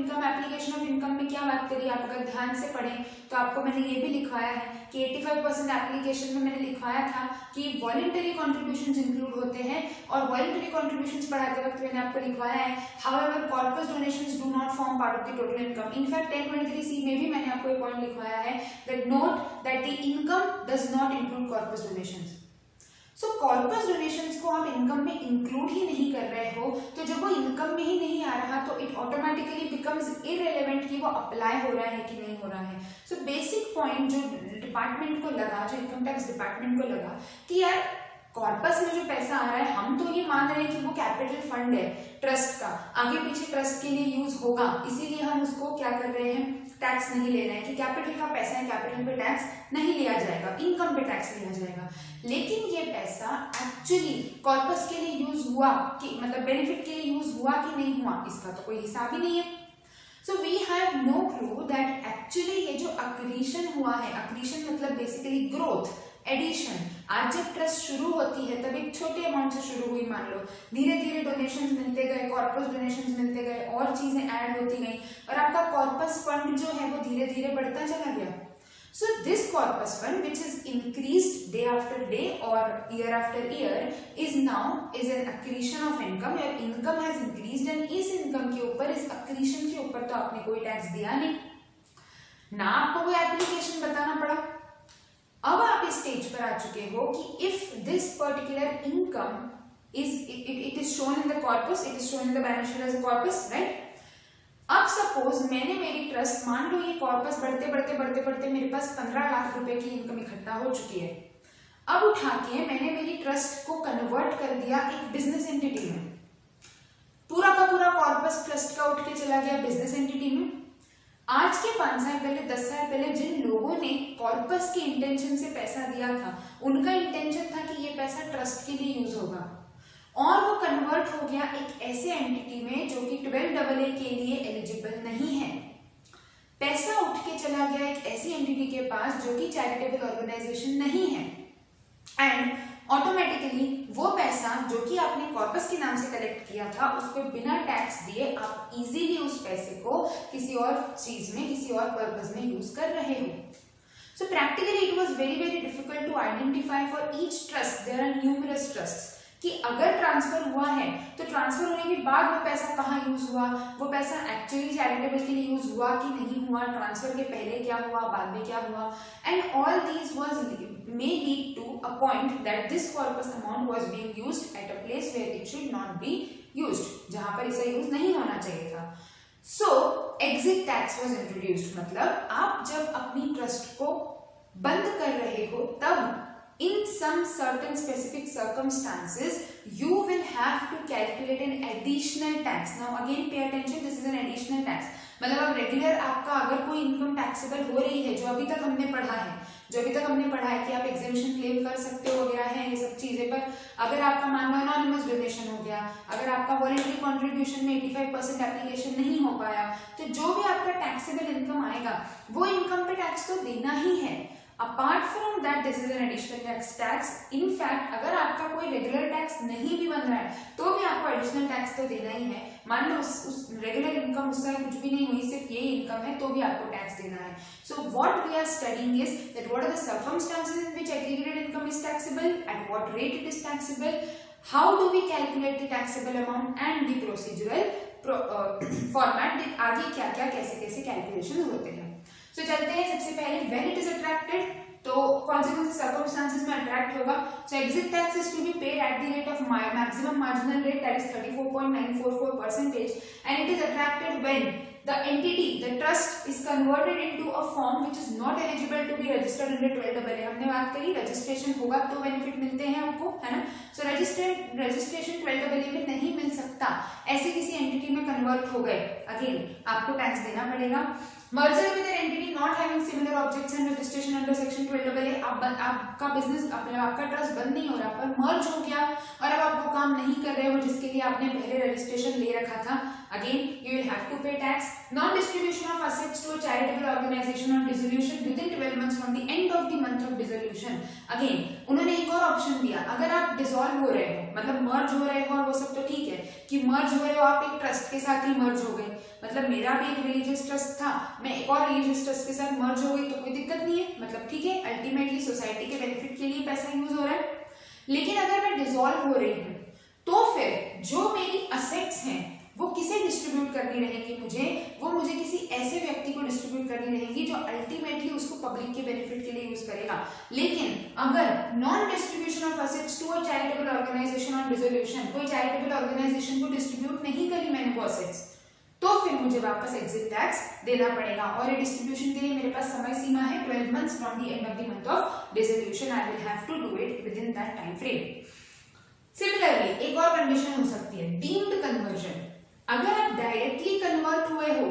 इनकम में क्या बात करी, आप अगर ध्यान से पढ़ें तो आपको मैंने ये भी लिखवाया है कि 85% एप्लीकेशन में मैंने लिखवाया था कि वॉलंटरी कॉन्ट्रीब्यूशंस इंक्लूड होते हैं, और वॉलंटरी कॉन्ट्रीब्यूशंस पढ़ाते वक्त मैंने आपको लिखवाया है however corpus donations do not form part of the total income. In fact 1023C में भी मैंने आपको एक पॉइंट लिखवाया है that note that the income does not include corpus donations. So corpus donations को आप इनकम में इंक्लूड ही नहीं कर रहे हो, तो जब वो इनकम में ही नहीं आ रहा तो इट ऑटोमेटिकली बिकम्स इररिलेवेंट कि वो अप्लाई हो रहा है कि नहीं हो रहा है। सो बेसिक पॉइंट जो डिपार्टमेंट को लगा, जो इनकम टैक्स डिपार्टमेंट को लगा कि यार कॉर्पस में जो पैसा आ रहा है, हम तो ये मान रहे हैं कि वो कैपिटल फंड है ट्रस्ट का, आगे पीछे ट्रस्ट के लिए यूज होगा, इसीलिए हम उसको क्या कर रहे हैं, टैक्स नहीं ले रहे हैं कि कैपिटल का पैसा है, कैपिटल पे टैक्स नहीं लिया जाएगा, इनकम पे टैक्स लिया जाएगा। लेकिन ये पैसा एक्चुअली कॉर्पस के लिए यूज हुआ कि मतलब बेनिफिट के लिए यूज हुआ कि नहीं हुआ, इसका तो कोई हिसाब ही नहीं है। So we have no clue that actually ये जो अक्रीशन हुआ है, अक्रीशन मतलब बेसिकली ग्रोथ, एडिशन। आज जब ट्रस्ट शुरू होती है तब एक छोटे अमाउंट से शुरू हुई, मान लो धीरे धीरे डोनेशंस मिलते गए, कॉर्पस डोनेशंस मिलते गए, और चीजें ऐड होती गई और आपका कॉर्पस फंड जो है वो धीरे धीरे बढ़ता चला गया। So this corpus fund, which is increased day after day or year after year, is an accretion of income. Your income has increased and इस income के ऊपर, इस accretion के ऊपर तो आपने कोई टैक्स दिया नहीं ना, आपको कोई एप्लीकेशन बताना पड़ा। अब आप इस स्टेज पर आ चुके हो कि if this particular income it is shown in the corpus, it is shown in the balance sheet as a corpus, right. अब सपोज मैंने मेरी ट्रस्ट, मान लो ये कॉर्पस बढ़ते बढ़ते बढ़ते बढ़ते मेरे पास 15 लाख रुपए की इनकम इकट्ठा हो चुकी है। अब उठा के मैंने मेरी ट्रस्ट को कन्वर्ट कर दिया एक बिजनेस एंटिटी में, पूरा का पूरा कॉर्पस ट्रस्ट का उठ के चला गया बिजनेस एंटिटी में। आज के 5 साल पहले, 10 साल पहले जिन लोगों ने कॉर्पस के इंटेंशन से पैसा दिया था, उनका इंटेंशन था कि ये पैसा ट्रस्ट के लिए यूज होगा, और वो कन्वर्ट हो गया एक ऐसे एंटिटी में जो कि 12AA के लिए एलिजिबल नहीं है। पैसा उठ के चला गया एक ऐसी एंटिटी के पास जो कि चैरिटेबल ऑर्गेनाइजेशन नहीं है, एंड ऑटोमेटिकली वो पैसा जो कि आपने कॉर्पस के नाम से कलेक्ट किया था, उसको बिना टैक्स दिए आप इजीली उस पैसे को किसी और चीज में, किसी और पर्पस में यूज कर रहे हो। So practically it was very difficult to identify for each trust. There are numerous trusts. कि अगर ट्रांसफर हुआ है तो ट्रांसफर होने के बाद वो पैसा कहाँ यूज हुआ, वो पैसा एक्चुअली चैरिटेबल के लिए यूज हुआ कि नहीं हुआ, ट्रांसफर के पहले क्या हुआ, बाद में क्या हुआ, and all these may lead to a point that this corpus amount was being used at a place where it should not be used, जहां पर इसे यूज नहीं होना चाहिए था। So exit tax was introduced, मतलब आप जब अपनी ट्रस्ट को बंद कर रहे हो तब in some certain specific circumstances you will have to calculate an additional tax. Now again pay attention, this is an additional tax. मतलब अब रेगुलर आपका अगर कोई इनकम टैक्सेबल हो रही है, जो अभी तक हमने पढ़ा है कि आप एग्जेम्पशन क्लेम कर सकते हो वगैरह है, ये सब चीजें, पर अगर आपका मान लो एनोनिमस डोनेशन हो गया, अगर आपका वॉलंटरी कंट्रीब्यूशन में 85% एप्लीकेशन नहीं हो पाया, तो जो भी आपका टैक्सेबल इनकम आएगा वो इनकम पे टैक्स तो देना ही है। Apart from that this is an additional tax. In fact अगर आपका कोई रेगुलर टैक्स नहीं भी बन रहा है तो भी आपको एडिशनल टैक्स तो देना ही है। मान लो उस रेगुलर इनकम उससे कुछ भी नहीं हुई, सिर्फ ये इनकम है, तो भी आपको टैक्स देना है। So what we are studying is that what are the circumstances in which aggregated income is taxable, at what rate it is taxable, how do we calculate the taxable amount and the procedural format, आगे क्या क्या कैसे कैसे calculation होते हैं। तो चलते हैं सबसे पहले व्हेन इट इज अट्रैक्टेड, तो कौन से सर्कमस्टेंसेस में अट्रैक्ट होगा। So exit tax is to be paid at the rate of maximum marginal rate, that is 34.944% and it is attracted when the entity, the trust is converted into a form which is not eligible to be registered under 12AA। हमने बात करी registration होगा तो benefit मिलते हैं आपको, है ना। सो रजिस्ट्रेशन 12AA में नहीं मिल सकता, ऐसे किसी एंटिटी में कन्वर्ट हो गए, अगेन आपको टैक्स देना पड़ेगा। Merger with an entity not having similar objects and registration under section 12AA, आपका बिजनेस, आपका ट्रस्ट बंद नहीं हो रहा, पर मर्ज हो गया और अब आप वो काम नहीं कर रहे हो जिसके लिए आपने पहले रजिस्ट्रेशन ले रखा था, again you will have to pay tax. Non distribution of assets to a charitable organisation on dissolution within 12 months from the end of the month of dissolution, again उन्होंने एक और ऑप्शन दिया, अगर आप डिसॉल्व हो रहे हो, मतलब मर्ज हो रहे हो, और वो सब तो ठीक है कि मर्ज हो रहे हो, आप एक ट्रस्ट के साथ ही मर्ज हो गए, मतलब मेरा भी एक रिलीजियस ट्रस्ट था, मैं एक और रिलीजियस ट्रस्ट के साथ मर्ज हो गई तो कोई दिक्कत नहीं है, मतलब ठीक है, अल्टीमेटली सोसाइटी के बेनिफिट के लिए पैसा यूज हो रहा है। लेकिन अगर मैं डिसॉल्व हो रही हूँ तो फिर जो मेरी असेट्स हैं वो किसे डिस्ट्रीब्यूट डिस्ट्रीब्यूट करनी रहेंगी वो मुझे किसी ऐसे व्यक्ति को डिस्ट्रीब्यूट करनी रहेंगी जो अल्टीमेटली उसको पब्लिक के बेनिफिट के लिए यूज करेगा। लेकिन अगर non distribution of assets to a charitable organisation on dissolution, कोई चैरिटेबल ऑर्गेनाइजेशन को डिस्ट्रीब्यूट नहीं करी मैंने वो असेट्स, तो फिर मुझे वापस एग्जिट टैक्स देना पड़ेगा। और ये डिस्ट्रीब्यूशन के लिए मेरे पास समय सीमा है 12 months from the end of the month of dissolution. I will have to do it within that time frame. Similarly एक और कंडीशन हो सकती है डीम्ड कन्वर्जन। अगर आप डायरेक्टली कन्वर्ट हुए हो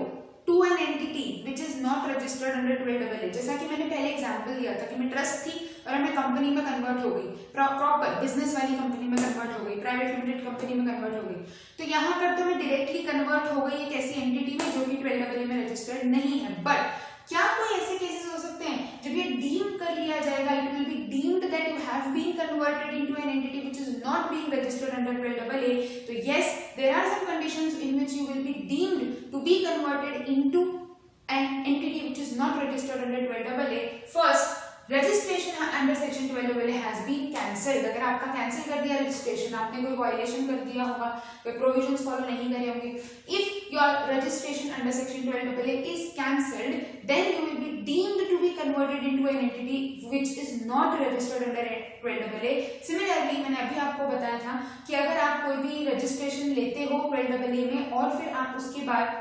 to an entity which is not registered under 12AA, जैसा कि मैंने पहले एग्जांपल दिया था कि मैं ट्रस्ट थी और मैं कंपनी में कन्वर्ट हो गई, प्रॉपर बिजनेस वाली कंपनी में कन्वर्ट हो गई, प्राइवेट लिमिटेड कंपनी में कन्वर्ट हो गई, तो यहाँ पर तो मैं डायरेक्टली कन्वर्ट हो गई एक ऐसी एंटिटी में जो कि 12AA में रजिस्टर्ड नहीं है। बट क्या कोई ऐसे केसेस हो सकते हैं जब ये डीम कर लिया जाएगा, it will be deemed that you have been converted into an entity which is not being registered under 12AA, तो yes there are some conditions in which you will be deemed to be converted into an entity which is not registered under 12AA. First, registration under section 12AA has been cancelled. अगर आपका cancel कर दिया registration, आपने कोई violation कर दिया होगा, कोई प्रोविजंस फॉलो नहीं करे होंगे, if your registration under section 12AA is cancelled, then you will be deemed to be converted into an entity which is not registered under 12AA. Similarly, मैंने अभी आपको बताया था कि अगर आप कोई भी रजिस्ट्रेशन लेते हो 12AA में और फिर आप उसके बाद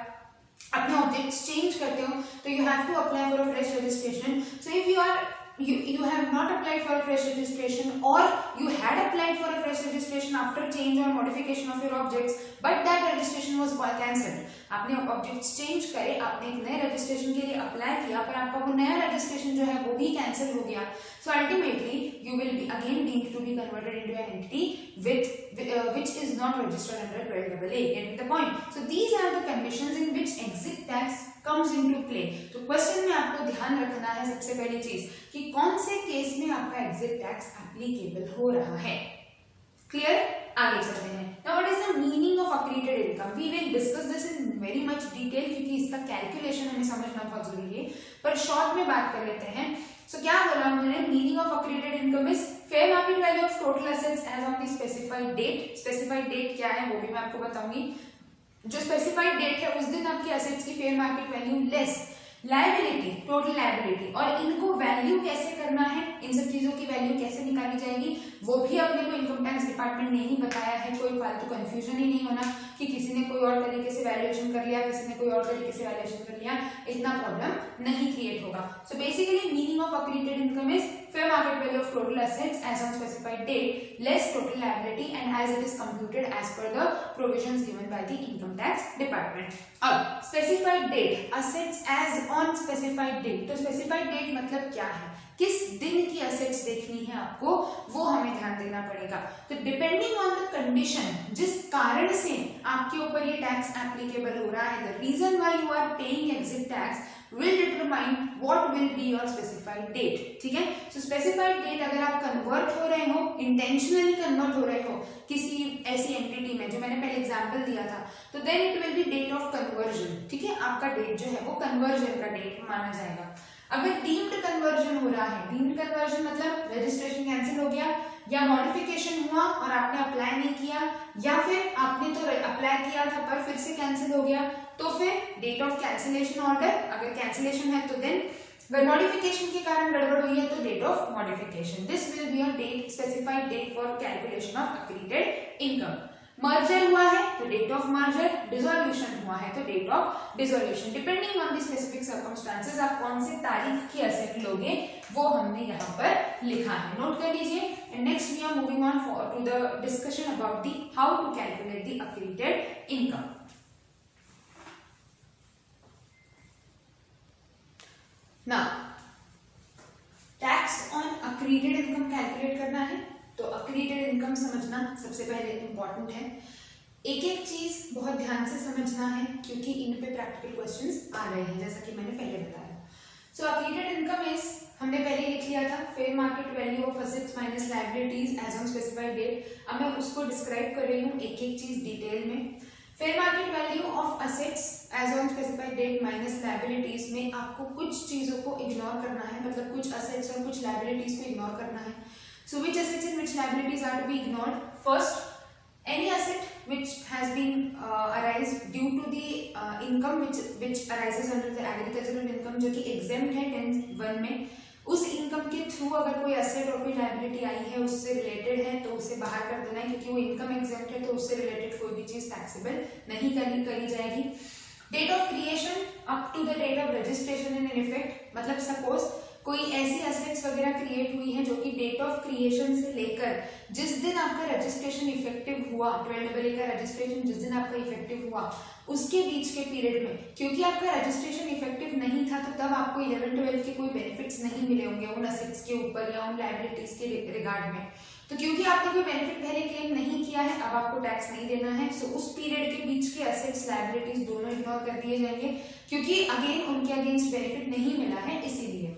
अपने ऑब्जेक्ट्स चेंज करते हो, तो you have to apply for a fresh registration. So if you have not applied for a fresh registration or you had applied for a fresh registration after change or modification of your objects but that registration was cancelled, आपने objects change करे, आपने एक नए registration के लिए apply किया पर आपका वो नया रजिस्ट्रेशन जो है वो भी कैंसिल हो गया, so ultimately you will be again deemed to be converted into an entity which is not registered under 12AA. Get the point? So these are the conditions in which exit tax comes into play. तो question में आपको ध्यान रखना है सबसे पहली चीज कि कौन से केस में आपका एग्जिट टैक्स एप्लीकेबल हो रहा है। क्लियर? आगे चलते हैं। Now what is the meaning of accreted income? We will discuss this in very much detail क्योंकि इसका कैलकुलेशन हमें समझना बहुत जरूरी है, पर शॉर्ट में बात कर लेते हैं। So क्या बोला उन्होंने? Meaning of accreted income is fair market value of total assets as on the specified date. Specified date क्या है वो भी मैं आपको बताऊंगी। जो स्पेसिफाइड डेट है उस दिन आपकी असेट्स की fair market value less liability, total liability, और इनको वैल्यू कैसे करना है, इन सब चीजों की वैल्यू कैसे निकाली जाएगी वो भी अपने को इनकम टैक्स डिपार्टमेंट ने ही बताया है। कोई फालतू कंफ्यूजन ही नहीं होना कि किसी ने कोई और तरीके से वैल्यूएशन कर लिया, किसी ने कोई और तरीके से वैल्यूएशन कर लिया, इतना प्रॉब्लम नहीं क्रिएट होगा। So basically meaning of accreted income is fair market value of total assets as on specified date less total liability and as it is computed as per the provisions given by the income tax department. अब specified date, assets as on specified date, तो specified date मतलब क्या है, किस दिन की assets देखनी है आपको, वो हमें ध्यान देना पड़ेगा। तो डिपेंडिंग ऑन द कंडीशन, जिस कारण से आपके ऊपर ये टैक्स एप्लीकेबल हो रहा है, the reason why you are paying exit tax will determine what will be your specified date. ठीक है? So specified date अगर आप कन्वर्ट हो रहे हो, इंटेंशनली कन्वर्ट हो रहे हो किसी ऐसी एंटिटी में जो मैंने पहले एग्जांपल दिया था, तो then it will be date of conversion. ठीक है? आपका डेट जो है वो कन्वर्जन का डेट माना जाएगा। अगर डीम्ड कन्वर्जन हो रहा है, डीम्ड कन्वर्जन मतलब रजिस्ट्रेशन कैंसिल हो गया या मॉडिफिकेशन हुआ और आपने अप्लाई नहीं किया, या फिर आपने तो अप्लाई किया था पर फिर से कैंसिल हो गया, तो फिर डेट ऑफ कैंसिलेशन ऑर्डर, अगर कैंसिलेशन है तो देन अगर मॉडिफिकेशन के कारण गड़बड़ हुई है तो date of modification. This will be a date, specified date for calculation of accreted income। Merger हुआ है तो डेट ऑफ मर्जर, डिसोल्यूशन हुआ है तो date of dissolution. Depending on the specific circumstances आप कौन से तारीख की असेट लोगे वो हमने यहाँ पर लिखा है, नोट कर लीजिए। And next we are moving on to the discussion about the how to calculate the accreted income। Now, tax on accreted income calculate करना है तो accreted income समझना सबसे पहले इंपॉर्टेंट है। एक एक चीज बहुत ध्यान से समझना है क्योंकि इन पे प्रैक्टिकल क्वेश्चंस आ रहे हैं जैसा कि मैंने पहले बताया। सो accreted income इज, हमने पहले लिख लिया था, fair market value of assets minus liabilities as on specified date. अब मैं उसको डिस्क्राइब कर रही हूँ एक एक चीज डिटेल में। Fair market value of assets as on specified date minus liabilities में आपको कुछ चीजों को इग्नोर करना है, मतलब कुछ असेट्स और कुछ लायबिलिटीज को इग्नोर करना है। So which assets and which liabilities are to be ignored? First, any asset which has been arise due to the income which arises under the agricultural income, जो कि एग्जेम्प्ट है 10(1) में, उस इनकम के through अगर कोई एसेट और कोई लायबिलिटी आई है उससे रिलेटेड है तो उसे बाहर कर देना है, क्योंकि वो इनकम एग्जेम्प्ट है तो उससे रिलेटेड कोई भी चीज टैक्सेबल नहीं करी जाएगी। Date of creation up to the date of registration in effect, मतलब सपोज कोई ऐसी एसेट्स वगैरह क्रिएट हुई है जो कि डेट ऑफ क्रिएशन से लेकर जिस दिन आपका रजिस्ट्रेशन इफेक्टिव हुआ, 12AA का रजिस्ट्रेशन जिस दिन आपका इफेक्टिव हुआ उसके बीच के पीरियड में, क्योंकि आपका रजिस्ट्रेशन इफेक्टिव नहीं था तो तब आपको 11-12 के कोई बेनिफिट्स नहीं मिले होंगे उन एसेट्स के ऊपर या उन लायबिलिटीज के रिगार्ड में। तो क्योंकि आपने कोई बेनिफिट पहले क्लेम नहीं किया है, अब आपको टैक्स नहीं देना है, सो उस पीरियड के बीच के एसेट्स लायबिलिटीज दोनों इग्नोर कर दिए जाएंगे, क्योंकि अगेन उनके अगेंस्ट बेनिफिट नहीं मिला है इसीलिए।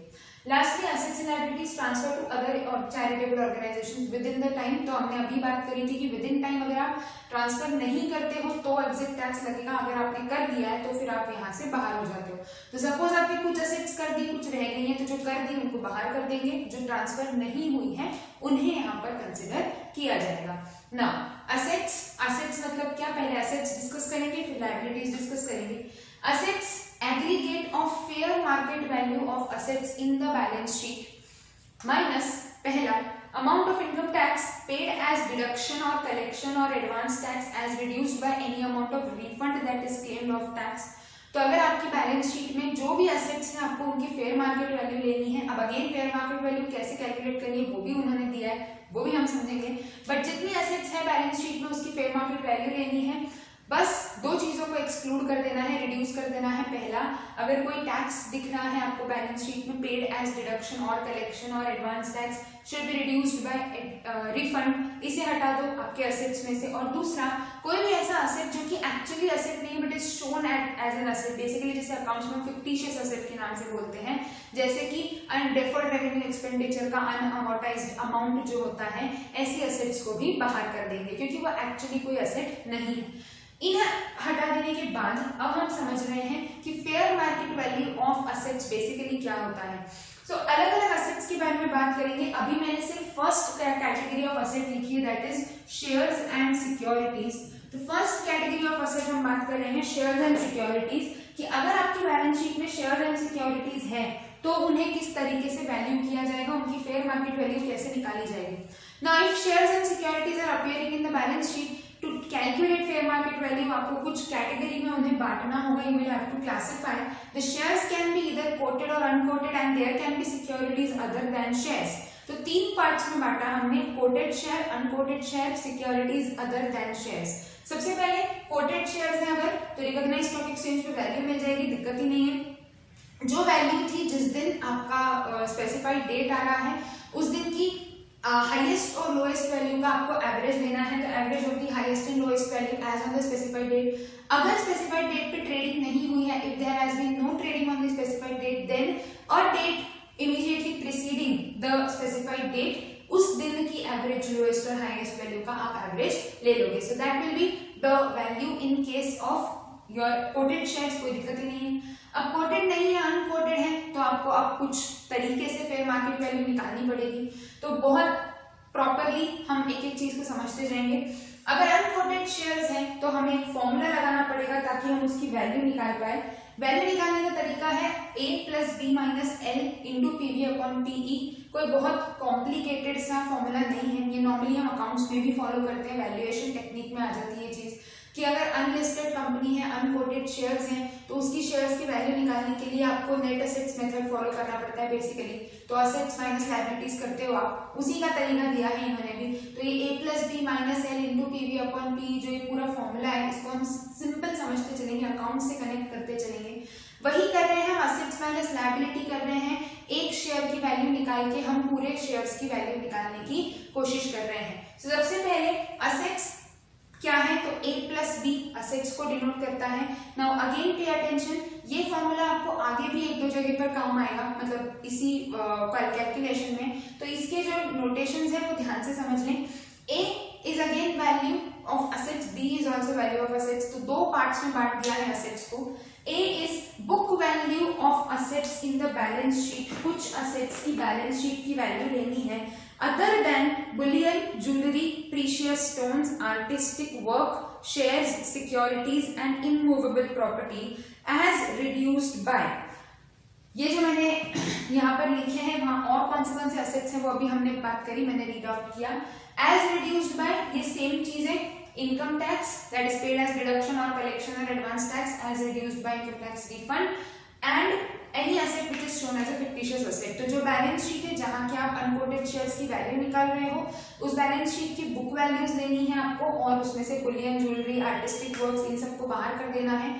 Lastly assets and liabilities transfer to other charitable organisations within the time, तो हमने अभी बात करी थी कि विद इन टाइम अगर आप ट्रांसफर नहीं करते हो तो एग्जिट टैक्स लगेगा, अगर आपने कर दिया है तो फिर आप यहाँ से बाहर हो जाते हो। तो सपोज आपने कुछ एसेट्स कर दी, कुछ रह गई हैं, तो जो कर दी उनको बाहर कर देंगे, जो ट्रांसफर नहीं हुई है उन्हें यहाँ पर कंसिडर किया जाएगा। ना असेट्स मतलब क्या, पहले एसेट्स डिस्कस करेंगे फिर लायबिलिटीज डिस्कस करेंगे। Assets aggregate of fair market value of assets in the balance sheet minus पहला amount of income tax paid as deduction or collection or advance tax as reduced by any amount of refund that is claimed of tax। तो अगर आपकी balance sheet में जो भी assets हैं आपको उनकी फेयर मार्केट वैल्यू लेनी है। अब अगेन फेयर मार्केट वैल्यू कैसे कैलकुलेट करनी है वो भी उन्होंने दिया है, वो भी हम समझेंगे, बट जितनी एसेट्स है बैलेंस शीट में उसकी फेयर मार्केट वैल्यू लेनी है। बस दो चीजों को एक्सक्लूड कर देना है, रिड्यूस कर देना है। पहला, अगर कोई टैक्स दिख रहा है आपको बैलेंस शीट में पेड एज डिडक्शन और कलेक्शन और advance tax should be reduced by refund, इसे हटा दो आपके एसेट्स में से। और दूसरा, कोई भी ऐसा एसेट जो कि एक्चुअली एसेट नहीं but is shown as an asset, basically जैसे अकाउंट्स में फिक्टिशियस एसेट के नाम से बोलते हैं, जैसे कि अनडेफर्ड रेवेन्यू एक्सपेंडिचर का अनअमोर्टाइज्ड अमाउंट जो होता है, ऐसी एसेट्स को भी बाहर कर देंगे क्योंकि वो एक्चुअली कोई एसेट नहीं है। इन्हें हटा देने के बाद अब हम समझ रहे हैं कि fair market value of assets basically क्या होता है। सो अलग अलग एसेट्स के बारे में बात करेंगे। अभी मैंने सिर्फ फर्स्ट कैटेगरी ऑफ एसेट लिखी है, that is shares and securities. तो फर्स्ट कैटेगरी ऑफ एसेट हम बात कर रहे हैं शेयर्स एंड सिक्योरिटीज, कि अगर आपकी बैलेंस शीट में शेयर्स एंड सिक्योरिटीज है तो उन्हें किस तरीके से वैल्यू किया जाएगा, उनकी फेयर मार्केट वैल्यू कैसे निकाली जाएगी। Now if shares and securities are appearing in the balance sheet, to calculate fair market value आपको कुछ कैटेगरी में उन्हें बांटना होगा। You will have to classify the shares can be either quoted और unquoted and there can be securities other than shares. तो तीन parts में बांटा हमने, quoted share, unquoted share, securities other than shares. सबसे पहले कोटेड शेयर्स है अगर, तो रिकॉग्नाइज्ड स्टॉक एक्सचेंज पे वैल्यू मिल जाएगी, दिक्कत ही नहीं है। जो वैल्यू थी जिस दिन आपका स्पेसिफाइड डेट आ रहा है उस दिन की हाईएस्ट और लोएस्ट वैल्यू का आपको एवरेज लेना है। तो average of the highest and lowest value as on the specified date. अगर स्पेसिफाइड डेट पे ट्रेडिंग नहीं हुई है, if there has been no trading on the specified date, then और date immediately preceding the specified date, उस दिन की average lowest और हाईएस्ट वैल्यू का आप एवरेज ले लोगे। So that will be the value in case of your quoted shares, कोई दिक्कत ही नहीं है। अब कोटेड नहीं है, अनकोटेड है, तो आपको अब कुछ तरीके से फेयर मार्केट वैल्यू निकालनी पड़ेगी। तो बहुत प्रॉपरली हम एक एक चीज को समझते जाएंगे। अगर अनकोटेड शेयर्स हैं तो हमें एक फॉर्मूला लगाना पड़ेगा ताकि हम उसकी वैल्यू निकाल पाए। वैल्यू निकालने का तरीका है a + b - l × PV/PE। कोई बहुत कॉम्प्लिकेटेड सा फॉर्मूला नहीं है, ये नॉर्मली हम अकाउंट्स में भी फॉलो करते हैं, वैल्यूएशन टेक्निक में आ जाती है ये चीज, कि अगर अनलिस्टेड कंपनी है, अनकोटेड शेयर्स हैं, तो उसकी शेयर्स की वैल्यू निकालने के लिए आपको नेट एसेट्स मेथड फॉलो करना पड़ता है बेसिकली। तो एसेट्स माइनस लायबिलिटीज करते हो आप, उसी का तरीका दिया है इन्होंने भी। तो ये a + b - l × PV/PE जो ये पूरा फॉर्मूला है, इसको हम सिंपल समझते चलेंगे, अकाउंट से कनेक्ट करते चलेंगे। वही कर रहे हैं हम, एसेट्स माइनस लायबिलिटी कर रहे हैं, एक शेयर की वैल्यू निकाल के हम पूरे शेयर्स की वैल्यू निकालने की कोशिश कर रहे हैं। तो सबसे पहले एसेट्स क्या है, तो a + b असेट्स को डिनोट करता है। नाउ अगेन पे अटेंशन, ये फॉर्मूला आपको आगे भी एक दो जगह पर काम आएगा, मतलब इसी कैलकुलेशन में। तो इसके जो नोटेशंस है वो ध्यान से समझ लें। a is again value of assets, b is also value of assets. तो दो पार्ट्स में बांट दिया है असेट्स को। a is book value of assets in the balance sheet, कुछ असेट्स की बैलेंस शीट की वैल्यू लेनी है other than Boolean, jewellery, precious stones, artistic work, shares, securities and immovable property as reduced by, ये जो मैंने यहाँ पर लिखे हैं वहां और कौन से असेट्स हैं वो अभी हमने बात करी, मैंने रीड आउट किया। एज रिड्यूस्ड बाय, ये सेम चीजें, income tax that is paid as deduction और कलेक्शन और advance tax as reduced by income tax refund and any asset which is shown as a fictitious asset. तो जो balance sheet है जहां की आप अनकोटेड शेयर्स की वैल्यू निकाल रहे हो, उस बैलेंस शीट की बुक वैल्यूज लेनी है आपको और उसमें से Boolean, jewellery, artistic works in सबको बाहर कर देना है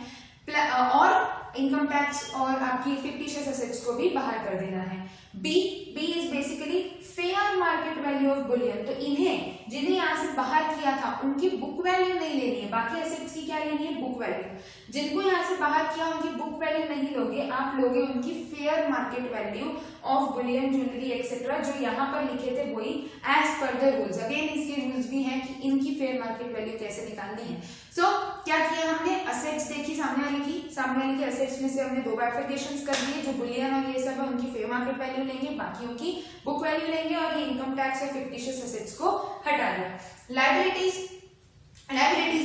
और इनकम टैक्स और आपकी फिक्टिशियस एसेट्स को भी बाहर कर देना है। B is basically fair market value of bullion. तो इन्हें जिन्हें यहाँ से बाहर किया था उनकी बुक वैल्यू नहीं लेनी है, बाकी एसेट्स की क्या लेनी है, बुक वैल्यू। जिनको यहाँ से बाहर किया उनकी बुक वैल्यू नहीं लोगे, आप लोगे उनकी fair market value of bullion, jewellery etcetera, जो यहाँ पर लिखे थे वही as per the rules. Again इसके रूल्स भी हैं कि इनकी फेयर मार्केट वैल्यू कैसे निकालनी है। सो क्या किया हमने, असेट्स देखी सामने वाले की असेट्स में से हमने दो बाइफरकेशंस कर दिए, जो बुलियन और ये सब है उनकी फेयर मार्केट वैल्यू लेंगे, बाकियों की बुक वैल्यू लेंगे और ये इनकम टैक्स और फिक्टिशियस एसेट्स को हटा दिया। लायबिलिटीज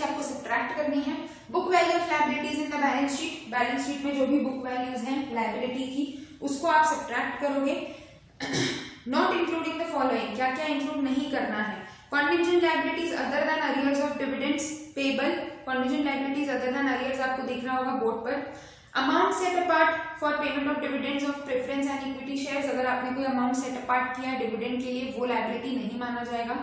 आपको सब्ट्रैक्ट करनी है। Book value of liabilities in the balance sheet में जो भी बुक वैल्यूज हैं लायबिलिटी की उसको आप सब्ट्रैक्ट करोगे। नॉट इंक्लूडिंग द फॉलोइंग, क्या क्या इंक्लूड नहीं करना है, contingent liabilities other than arrears of dividends payable, contingent liabilities other than arrears आपको दिख रहा होगा बोर्ड पर। Amount set apart for payment of dividends of preference and equity shares, अगर आपने कोई अमाउंट सेट अपार्ट किया डिविडेंड के लिए वो लायबिलिटी नहीं माना जाएगा।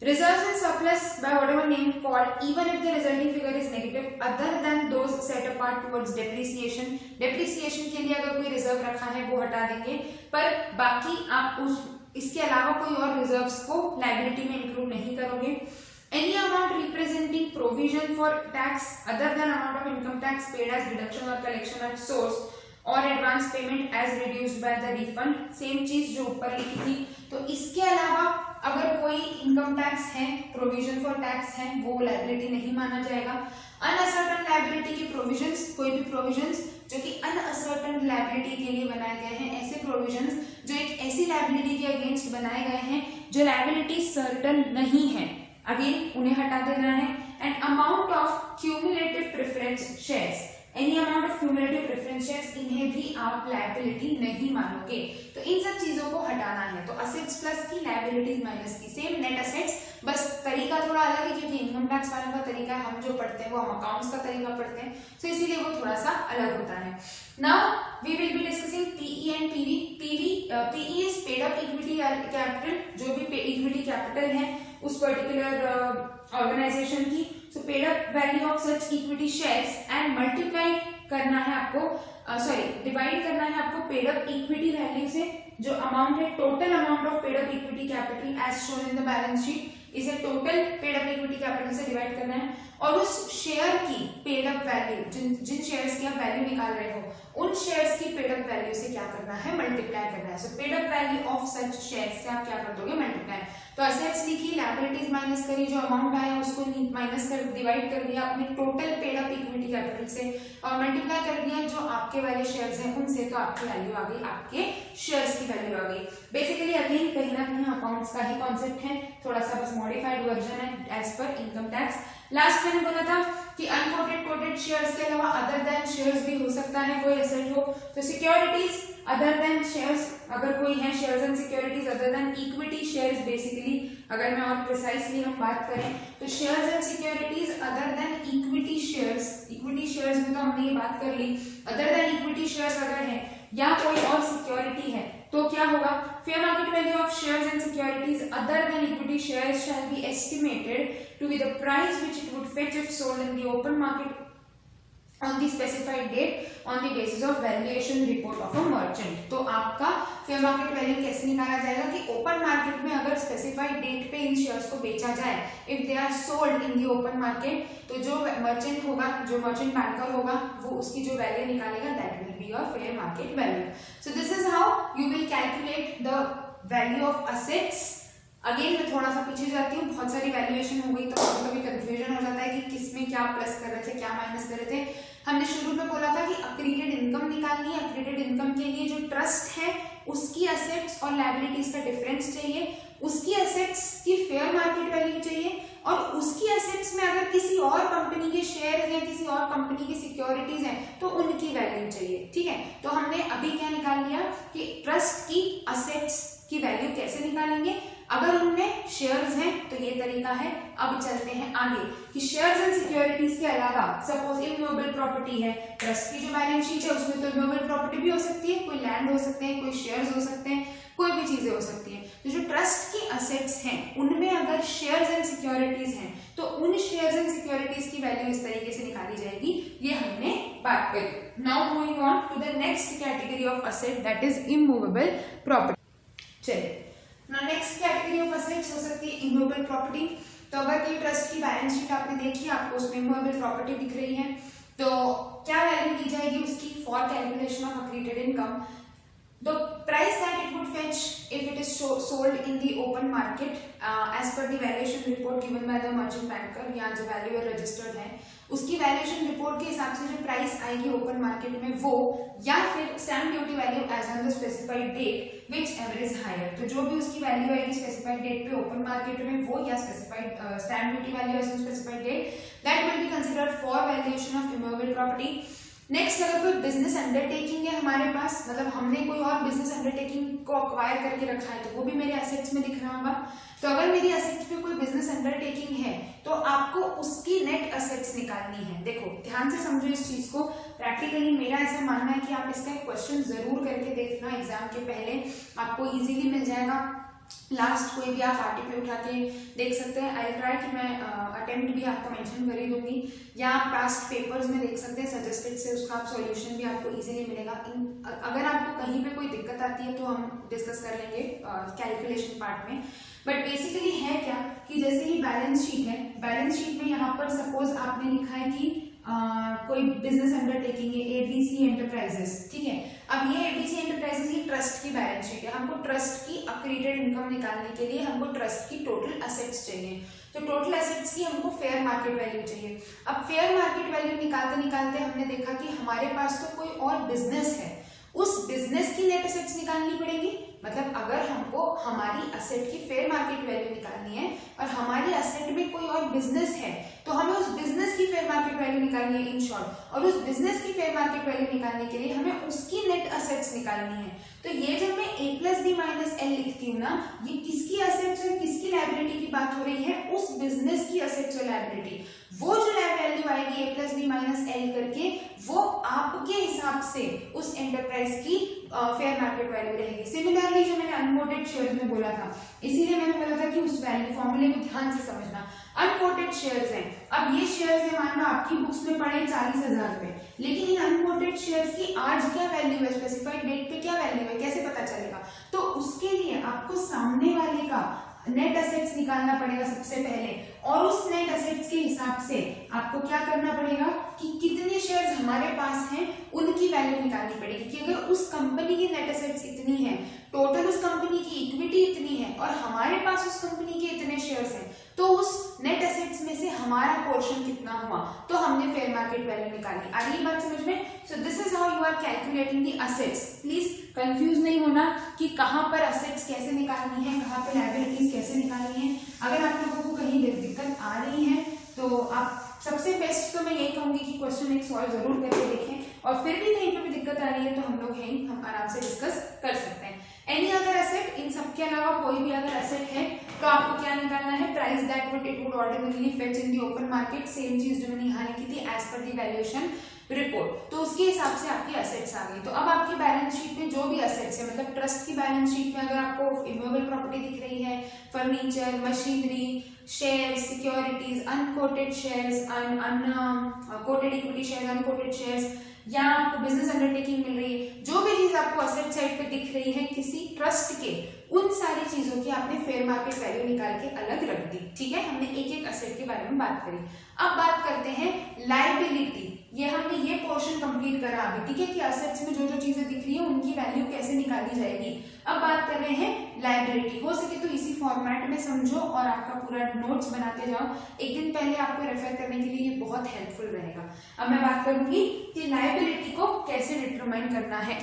Reserves and surplus by whatever name called, even if the resulting figure is negative other than those set apart towards depreciation, depreciation के लिए अगर कोई रिजर्व रखा है वो हटा देंगे, पर बाकी आप इसके अलावा कोई और रिजर्व्स को लायबिलिटी में इंक्लूड नहीं करोगे। Any amount representing provision for tax other than amount of income tax paid as deduction or collection at source or advance payment as reduced by the refund, same चीज जो ऊपर लिखी थी। तो इसके अलावा अगर कोई इनकम टैक्स है, प्रोविजन फॉर टैक्स है, वो लायबिलिटी नहीं माना जाएगा। अनअसर्टेन लायबिलिटी की प्रोविजंस, कोई भी प्रोविजंस जो कि अनअसर्टेन लायबिलिटी के लिए बनाए गए हैं, ऐसे प्रोविजंस जो एक ऐसी लायबिलिटी के अगेंस्ट बनाए गए हैं जो लायबिलिटी सर्टन नहीं है, अगेन उन्हें हटा देना है। And amount of cumulative preference shares, any amount of cumulative preference shares, इन्हें भी आप लायबिलिटी नहीं मानोगे। तो इन सब चीजों को हटाना है। तो असेट्स प्लस की, लायबिलिटीज माइनस की, सेम नेट असेट्स, बस तरीका थोड़ा अलग है क्योंकि इनकम टैक्स वालों का तरीका हम जो पढ़ते हैं वो हम अकाउंट्स का तरीका पढ़ते हैं, तो इसीलिए वो थोड़ा सा अलग होता है। Now we will be discussing PE and PV. PE is paid up equity capital, जो भी इक्विटी कैपिटल है उस पर्टिकुलर ऑर्गेनाइजेशन की। So paid up value of such equity shares and multiply करना है आपको, डिवाइड करना है आपको पेड अप इक्विटी वैल्यू से, जो अमाउंट है total amount of paid up equity capital as shown in the balance sheet, इसे total paid up equity capital से डिवाइड करना है और उस शेयर की पेड अप वैल्यू, जिन शेयर्स की आप वैल्यू निकाल रहे हो उन शेयर्स की पेड अप वैल्यू से क्या करना है, मल्टीप्लाई करना है। So paid up value of such shares से आप क्या कर दोगे, मल्टीप्लाई। तो असेट्स लिखी, लायबिलिटीज माइनस करी, जो अमाउंट आया उसको माइनस कर डिवाइड कर दिया अपने total paid up equity capital से और मल्टीप्लाई कर दिया जो आपके वाले शेयर्स हैं उनसे, तो आपकी वैल्यू आ गई, आपके शेयर्स की वैल्यू आ गई। बेसिकली अगेन कहीं ना कहीं अकाउंट्स का ही कॉन्सेप्ट है, थोड़ा सा बस मॉडिफाइड वर्जन है as per income tax. Last मैंने बोला था कि अनकोटेड कोटेड शेयर्स के अलावा अदर देन शेयर्स भी हो सकता है कोई एसेट हो। तो सिक्योरिटीज अदर देन शेयर्स, अगर कोई है shares and securities other than equity shares, basically अगर मैं और प्रिसाइसली हम बात करें तो shares and securities other than equity shares, equity shares में तो हमने ये बात कर ली, अदर देन इक्विटी शेयर्स अगर है या कोई और सिक्योरिटी है तो क्या होगा, fair market value of shares and securities other than equity shares shall be estimated to be the price which it would fetch if sold in the open market on the specified date on the basis of valuation report of a merchant। तो आपका fair market value कैसे निकाला जाएगा कि open market में अगर specified date पे इन shares को बेचा जाए, if they are sold in the open market, तो जो मर्चेंट होगा, जो मर्चेंट बैंकर होगा, वो उसकी जो वैल्यू निकालेगा that will be your fair market value. So this is how you will calculate the value of assets. Again मैं थोड़ा सा पीछे जाती हूँ, बहुत सारी वैल्यूएशन हो गई तो कभी कंफ्यूजन हो जाता है कि किसमें क्या प्लस कर रहे थे क्या माइनस कर रहे थे। हमने शुरू में बोला था कि अक्रीडेड इनकम निकालनी है, अक्रीडेड इनकम के लिए जो ट्रस्ट है उसकी असेट्स और लायबिलिटीज का डिफरेंस चाहिए, उसकी एसेट्स की फेयर मार्केट वैल्यू चाहिए और उसकी एसेट्स में अगर किसी और कंपनी के शेयर या किसी और कंपनी की सिक्योरिटीज हैं तो उनकी वैल्यू चाहिए। ठीक है, तो हमने अभी क्या निकाल लिया कि ट्रस्ट की एसेट्स की वैल्यू कैसे निकालेंगे। अगर उनमें शेयर्स हैं तो ये तरीका है। अब चलते हैं आगे कि शेयर्स एंड सिक्योरिटीज के अलावा सपोज इमूवेबल प्रॉपर्टी है, ट्रस्ट की जो बैलेंस शीट है उसमें तो इमूवेबल प्रॉपर्टी भी हो सकती है, कोई लैंड हो सकते हैं, कोई शेयर्स हो सकते हैं, कोई भी चीजें हो सकती हैं। तो जो ट्रस्ट की एसेट्स हैं उनमें अगर शेयर्स एंड सिक्योरिटीज हैं तो उन शेयर्स एंड सिक्योरिटीज की वैल्यू इस तरीके से निकाली जाएगी, ये हमने बात करी। Now moving on to the next category of asset that is immovable property. चलिए, नेक्स्ट कैटेगरी ऑफ एसेट्स हो सकती है इमूवेबल प्रॉपर्टी। तो अगर कोई ट्रस्ट की बैलेंस शीट आपने देखी, आपको उसमें इमूवेबल प्रॉपर्टी दिख रही है, तो क्या वैल्यू दी जाएगी उसकी for calculation of accreted income. The price that it would fetch if it is sold in the open market as per the valuation report given by the merchant banker, या जो वैल्यूअर रजिस्टर्ड है उसकी valuation report के हिसाब से जो price आएगी open market में वो, या फिर stamp duty value as on the specified date whichever is higher. तो जो भी उसकी वैल्यू आएगी स्पेसिफाइड डेट पे ओपन मार्केट में वो, या specified stamp duty value as on specified date, that will be considered for valuation of immovable property. Next, अगर कोई बिजनेस अंडरटेकिंग है हमारे पास, मतलब हमने कोई और बिजनेस अंडरटेकिंग को अक्वायर करके रखा है तो वो भी मेरे एसेट्स में दिख रहा होगा। तो अगर मेरी एसेट्स पे कोई बिजनेस अंडरटेकिंग है तो आपको उसकी नेट एसेट्स निकालनी है। देखो ध्यान से समझो इस चीज को, प्रैक्टिकली मेरा ऐसा मानना है कि आप इसका एक क्वेश्चन जरूर करके देखना एग्जाम के पहले, आपको इजीली मिल जाएगा। लास्ट कोई भी आप आर्टिकल पे उठा के देख सकते हैं। आई ट्राई कि मैं अटेम्प्ट भी आपको मेंशन कर ही दूंगी, या आप पास्ट पेपर्स में देख सकते हैं सजेस्टेड से, उसका आप सॉल्यूशन भी आपको इजीली मिलेगा। अगर आपको कहीं पे कोई दिक्कत आती है तो हम डिस्कस कर लेंगे कैलकुलेशन पार्ट में। बट बेसिकली है क्या कि जैसे ही बैलेंस शीट है, बैलेंस शीट में यहाँ पर सपोज आपने लिखा है कि कोई बिजनेस अंडरटेकिंग है एबीसी एंटरप्राइजेस, ठीक है। अब ये एबीसी एंटरप्राइजेस ये ट्रस्ट की बैलेंस शीट है, हमको ट्रस्ट की अक्रीटेड इनकम निकालने के लिए हमको ट्रस्ट की टोटल एसेट्स चाहिए। तो टोटल एसेट्स की हमको फेयर मार्केट वैल्यू चाहिए। अब फेयर मार्केट वैल्यू निकालते निकालते हमने देखा कि हमारे पास तो कोई और बिजनेस है, उस बिजनेस की नेट एसेट्स निकालनी पड़ेगी। मतलब अगर हमको हमारी एसेट की फेयर मार्केट वैल्यू निकालनी है और हमारी एसेट में कोई और बिजनेस है तो हमें उस बिजनेस की फेयर मार्केट वैल्यू निकालनी है इन शॉर्ट, और उस बिजनेस की फेयर मार्केट वैल्यू निकालने के लिए हमें उसकी नेट एसेट्स निकालनी है। तो ये जब मैं a + b - l लिखती हूँ ना, ये किसकी एसेट्स और किसकी लायबिलिटी की बात हो रही है, उस बिजनेस की एसेट्स और लायबिलिटी। वो जो वैल्यू आएगी a + b - l करके, वो आपके हिसाब से उस एंटरप्राइज की फेयर मार्केट वैल्यू रहेगी। सिमिलरली जो मैंने अनकोटेड शेयर्स में बोला था, इसीलिए मैंने बोला था कि उस वैल्यू फॉर्मूले को ध्यान से समझना। अनकोटेड शेयर्स हैं, अब ये शेयर्स है मान लो आपकी बुक्स में पड़े 40,000 रुपए, लेकिन इन अनकोटेड शेयर्स की आज क्या वैल्यू है, स्पेसिफाइड डेट पे क्या वैल्यू है, कैसे पता चलेगा। तो उसके लिए आपको सामने वाले का नेट एसेट्स निकालना पड़ेगा सबसे पहले, और उस नेट एसेट्स के हिसाब से आपको क्या करना पड़ेगा कि कितने शेयर्स हमारे पास हैं उनकी वैल्यू निकालनी पड़ेगी। कि अगर उस कंपनी की नेट एसेट्स इतनी है, टोटल उस कंपनी की इक्विटी इतनी है और हमारे पास उस कंपनी के इतने शेयर्स हैं, तो उस नेट एसेट्स में से हमारा पोर्शन कितना हुआ, तो हमने फेयर मार्केट वैल्यू निकाली। आ रही बात समझ में। So this is how you are calculating the assets. Please confuse नहीं होना कि कहां पर एसेट्स कैसे निकालनी है, कहां पर लायबिलिटीज कैसे निकालनी है। अगर आप लोगों को कहीं दिक्कत आ रही है तो आप सबसे बेस्ट तो मैं यही कहूंगी कि क्वेश्चन एक सॉल्व जरूर करके देखें, और फिर भी कहीं पे भी दिक्कत आ रही है तो हम लोग हैं, हम आराम से डिस्कस कर सकते हैं। एनी अदर एसेट, इन सब के अलावा कोई भी अगर एसेट है तो आपको क्या निकालना है, price that would it would ordinarily fetch in the open market, same चीज जो मैंने यहाँ लिखी थी as per the valuation report. तो उसके हिसाब से आपकी एसेट्स आ गई। तो अब आपकी बैलेंस शीट में जो भी एसेट्स है, मतलब ट्रस्ट की बैलेंस शीट में अगर आपको इमूवेबल प्रॉपर्टी दिख रही है, furniture, machinery, shares, securities, unquoted shares, quoted equity shares, unquoted shares, या आपको बिजनेस अंडरटेकिंग मिल रही है, जो भी चीज आपको एसेट साइड पे दिख रही है किसी ट्रस्ट के, उन सारी चीजों की आपने फेयर मार्केट वैल्यू निकाल के अलग रख दी। ठीक है, हमने एक एक एसेट के बारे में बात करी। अब बात करते हैं लायबिलिटी। ये हमने ये पोर्शन कंप्लीट करा अभी, ठीक है, कि एसेट्स में जो जो चीजें दिख रही है उनकी वैल्यू कैसे निकाली जाएगी। अब बात कर रहे हैं लायबिलिटी। हो सके तो इसी फॉर्मेट में समझो और आपका पूरा नोट्स बनाते जाओ, एक दिन पहले आपको रेफर करने के लिए ये बहुत हेल्पफुल रहेगा। अब मैं बात करूंगी कि लायबिलिटी को कैसे डिटरमाइन करना है।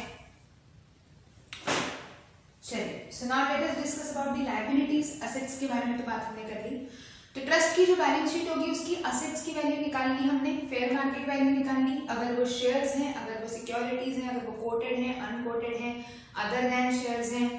चलिए, so now let us discuss about the liabilities. Assets के बारे में तो बात हमने कर ली। तो ट्रस्ट की जो बैलेंस शीट होगी उसकी असेट्स की वैल्यू निकाल ली हमने, फेयर मार्केट वैल्यू निकाल ली। अगर वो शेयर्स हैं, अगर वो सिक्योरिटीज हैं, अगर वो कोटेड हैं, अनकोटेड हैं, अदर देन शेयर्स हैं,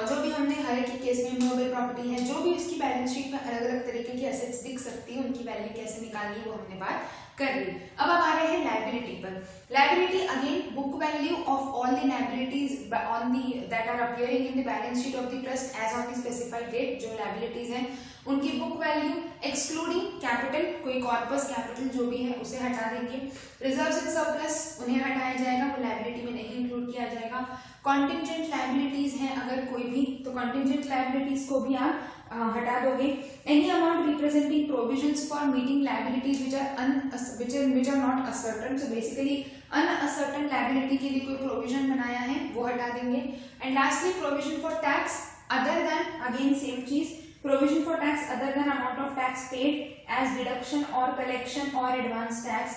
जो भी हमने हर एक केस में मूवेबल प्रॉपर्टी है, जो भी उसकी बैलेंस शीट में अलग अलग तरीके की एसेट्स दिख सकती है, उनकी वैल्यू कैसे निकालनी वो हमने बात कर ली। अब आ रहे हैं लायबिलिटी पर। Liability again book value of all the liabilities on the that are appearing in the balance sheet of the trust as on the specified date. जो लायबिलिटीज हैं उनकी बुक वैल्यू एक्सक्लूडिंग कैपिटल, कोई corpus capital जो भी है उसे हटा देंगे। रिजर्व्स एंड सरप्लस उन्हें हटाया जाएगा, वो लायबिलिटी में नहीं इंक्लूड किया जाएगा। कॉन्टिंजेंट लायबिलिटीज हैं अगर कोई भी, तो कॉन्टिंजेंट लायबिलिटीज को भी आप हटा दोगे। Any amount representing provisions for meeting liabilities which are not ascertain, so basically uncertain liability के लिए कोई प्रोविजन बनाया है वो हटा देंगे। And lastly provision for tax other than, again same चीज, provision for tax other than amount of tax paid as deduction or collection or advance tax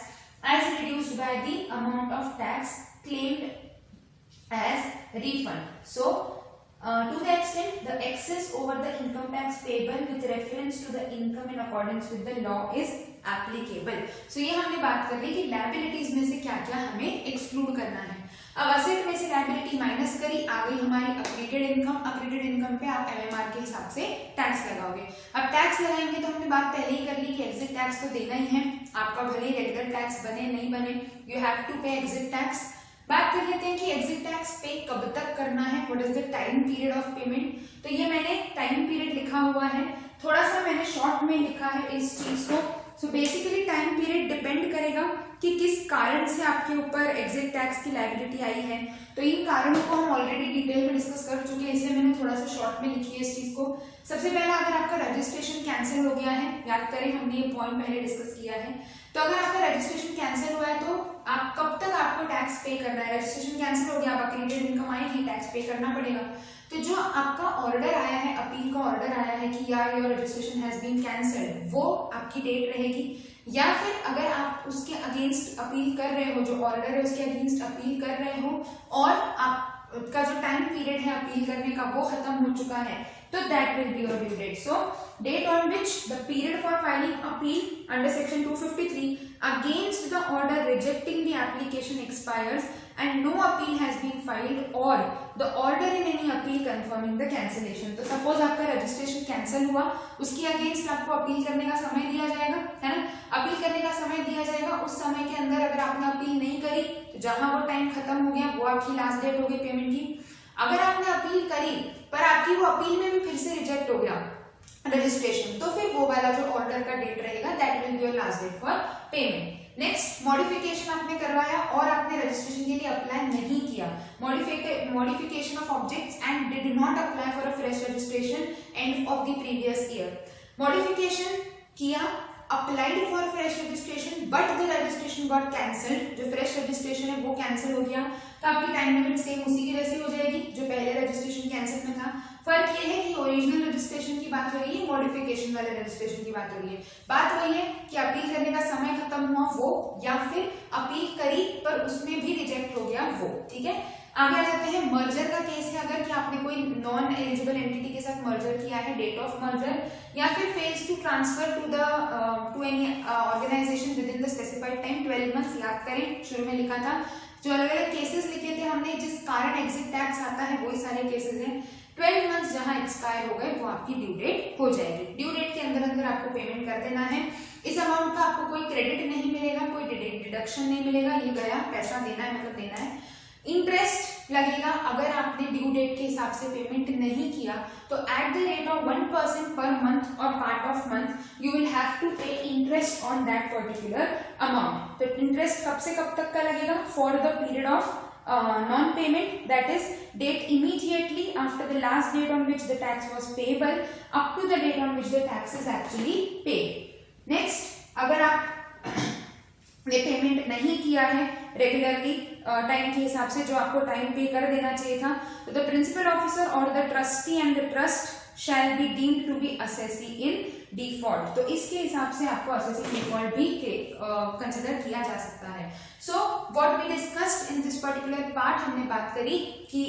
as reduced by the amount of tax claimed as refund. So to the extent the excess over the income tax payable with reference to the income in accordance with the law is applicable. So ये हमने बात कर ली कि liabilities में से क्या क्या हमें exclude करना है। अब असेट में से लायबिलिटी माइनस करी, आ गई हमारी अक्रीडेड इनकम। अक्रीडेड इनकम पे आप एमएमआर के हिसाब से टैक्स लगाओगे। अब टैक्स लगाएंगे तो हमने बात पहले ही कर ली कि एग्जिट टैक्स तो देना ही है, आपका भले रेगुलर टैक्स बने नहीं बने, यू हैव टू पे एग्जिट टैक्स। बात कर लेते हैं कि एग्जिट टैक्स पे कब तक करना है, what is the time period of payment. तो ये मैंने टाइम पीरियड लिखा हुआ है, थोड़ा सा मैंने शॉर्ट में लिखा है इस चीज को। So basically time period depend करेगा कि किस कारण से आपके ऊपर एग्जिट टैक्स की लायबिलिटी आई है। तो इन कारणों को हम ऑलरेडी डिटेल में डिस्कस कर चुके हैं, इसलिए मैंने थोड़ा सा शॉर्ट में लिखी है इस चीज को। सबसे पहला, अगर आपका रजिस्ट्रेशन कैंसिल हो गया है, याद करें हमने ये पॉइंट पहले डिस्कस किया है, तो अगर आपका रजिस्ट्रेशन कैंसिल हुआ है तो आप कब तक आपको टैक्स पे करना है। रजिस्ट्रेशन कैंसिल हो गया, आप अक्रीडेड इनकम आएगी, टैक्स पे करना पड़ेगा। तो जो आपका ऑर्डर आया है, अपील का ऑर्डर आया है कि यार your registration has been cancelled, वो आपकी डेट रहेगी। या फिर अगर आप उसके अगेंस्ट अपील कर रहे हो, जो ऑर्डर है उसके अगेंस्ट अपील कर रहे हो और आपका जो टाइम पीरियड है अपील करने का वो खत्म हो चुका है, तो that will be your due date. So date on which the period for filing appeal under section 253 against the order rejecting the application expires and no appeal has been filed or the order in any appeal confirming the cancellation। तो suppose आपका registration cancel हुआ, उसके against आपको appeal करने का समय दिया जाएगा, है ना। अपील करने का समय दिया जाएगा, उस समय के अंदर अगर आपने अपील नहीं करी तो जहां वो टाइम खत्म हो गया वो आपकी लास्ट डेट हो गई पेमेंट की। अगर आपने अपील करी पर आपकी वो अपील में भी फिर से रिजेक्ट हो गया रजिस्ट्रेशन, तो फिर वो वाला जो ऑर्डर का डेट रहेगा that will be your last date for payment. Next, modification आपने करवाया और आपने रजिस्ट्रेशन के लिए अप्लाई नहीं किया, modification of objects and did not apply for a fresh registration end of the previous year. Modification किया, applied for fresh registration but the registration got cancelled, जो फ्रेश रजिस्ट्रेशन है वो कैंसिल हो गया, तो आपकी टाइम लिमिट सेम उसी की वैसी हो जाएगी जो पहले रजिस्ट्रेशन कैंसिल में था। फर्क ये है कि ओरिजिनल रजिस्ट्रेशन की बात हो रही है, मॉडिफिकेशन वाले रजिस्ट्रेशन की बात हो रही है। बात वही है कि अपील करने का समय खत्म हुआ वो, या फिर अपील करी पर उसमें भी रिजेक्ट हो गया वो, ठीक है। आगे आ जाते हैं, मर्जर का केस है अगर कि आपने कोई नॉन एलिजिबल एंटिटी के साथ मर्जर किया है, डेट ऑफ मर्जर, या फिर fails to transfer to any organisation within the specified time 12 months. याद करें शुरू में लिखा था, जो अलग अलग केसेस लिखे थे हमने जिस कारण एग्जिट टैक्स आता है वही सारे केसेस हैं। 12 मंथ्स जहां एक्सपायर हो गए वो आपकी ड्यू डेट हो जाएगी। ड्यू डेट के अंदर अंदर आपको पेमेंट कर देना है। इस अमाउंट का आपको कोई क्रेडिट नहीं मिलेगा, कोई डिडक्शन नहीं मिलेगा, ये गया पैसा देना है मतलब देना है। इंटरेस्ट लगेगा अगर आपने ड्यू डेट के हिसाब से पेमेंट नहीं किया, तो एट द रेट ऑफ 1% पर मंथ और part of month you will have to pay interest on that particular amount. तो इंटरेस्ट कब से कब तक का लगेगा, for the period of non-payment, that is date immediately after the last date on which the tax was payable up to the date on which the tax is actually paid. Next, अगर आप ने payment नहीं किया है regularly time के हिसाब से जो आपको टाइम पे कर देना चाहिए था, तो द प्रिंसिपल ऑफिसर और the trustee and the trust shall be deemed to be assessee in default। तो इसके हिसाब से आपको assessee default भी कंसिडर किया जा सकता है। So what we discussed in this particular part, हमने बात करी कि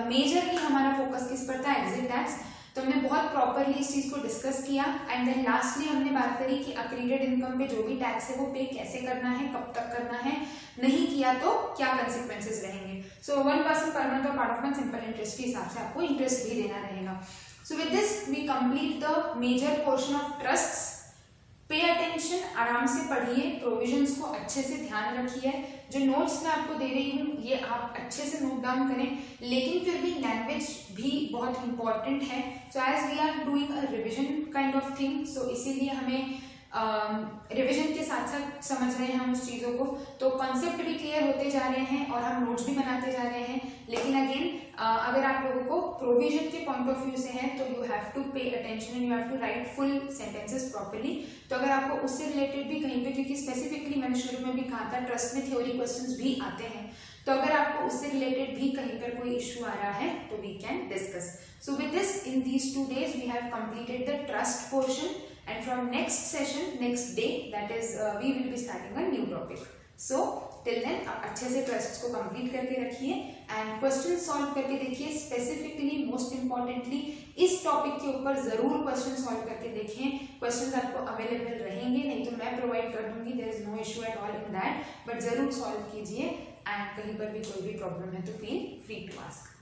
मेजरली हमारा फोकस किस पर था, एग्जिट टैक्स। तो हमने बहुत प्रॉपरली इस चीज को डिस्कस किया एंड देन लास्टली हमने बात करी कि अक्रीडेड इनकम पे जो भी टैक्स है वो पे कैसे करना है, कब तक करना है, नहीं किया तो क्या कंसिक्वेंसेस रहेंगे। सो 1% पर मंथ और part of month simple interest के हिसाब से आपको इंटरेस्ट भी देना रहेगा। So with this we complete the major portion of trusts. Pay attention, आराम से पढ़िए, प्रोविजंस को अच्छे से ध्यान रखिए। जो नोट्स मैं आपको दे रही हूँ ये आप अच्छे से नोट डाउन करें, लेकिन फिर भी लैंग्वेज भी बहुत इंपॉर्टेंट है। So as we are doing a revision kind of thing, so इसीलिए हमें रिविजन के साथ साथ समझ रहे हैं हम उस चीज़ों को, तो कॉन्सेप्ट भी क्लियर होते जा रहे हैं और हम नोट्स भी बनाते जा रहे हैं। लेकिन अगेन अगर आप लोगों को प्रोविजन के पॉइंट ऑफ व्यू से है तो you have to pay attention and you have to write full sentences properly. तो अगर आपको उससे रिलेटेड भी कहीं पे, क्योंकि स्पेसिफिकली मैंने शुरू में भी कहा था ट्रस्ट में थ्योरी क्वेश्चंस भी आते हैं, तो अगर आपको उससे रिलेटेड भी कहीं पर कोई इश्यू आ रहा है तो we can discuss. So with this in these 2 days we have completed the trust portion and from next session, next day, that is we will be starting a new topic. So till then आप अच्छे से trust को complete करके रखिए and question solve करके देखिए। Specifically most importantly इस topic के ऊपर जरूर क्वेश्चन सॉल्व करके देखें। क्वेश्चंस आपको अवेलेबल रहेंगे, नहीं तो मैं प्रोवाइड कर दूंगी, there is no issue at all in that, but जरूर सॉल्व कीजिए एंड कहीं पर भी कोई भी प्रॉब्लम है तो फील फ्री टू आस्क।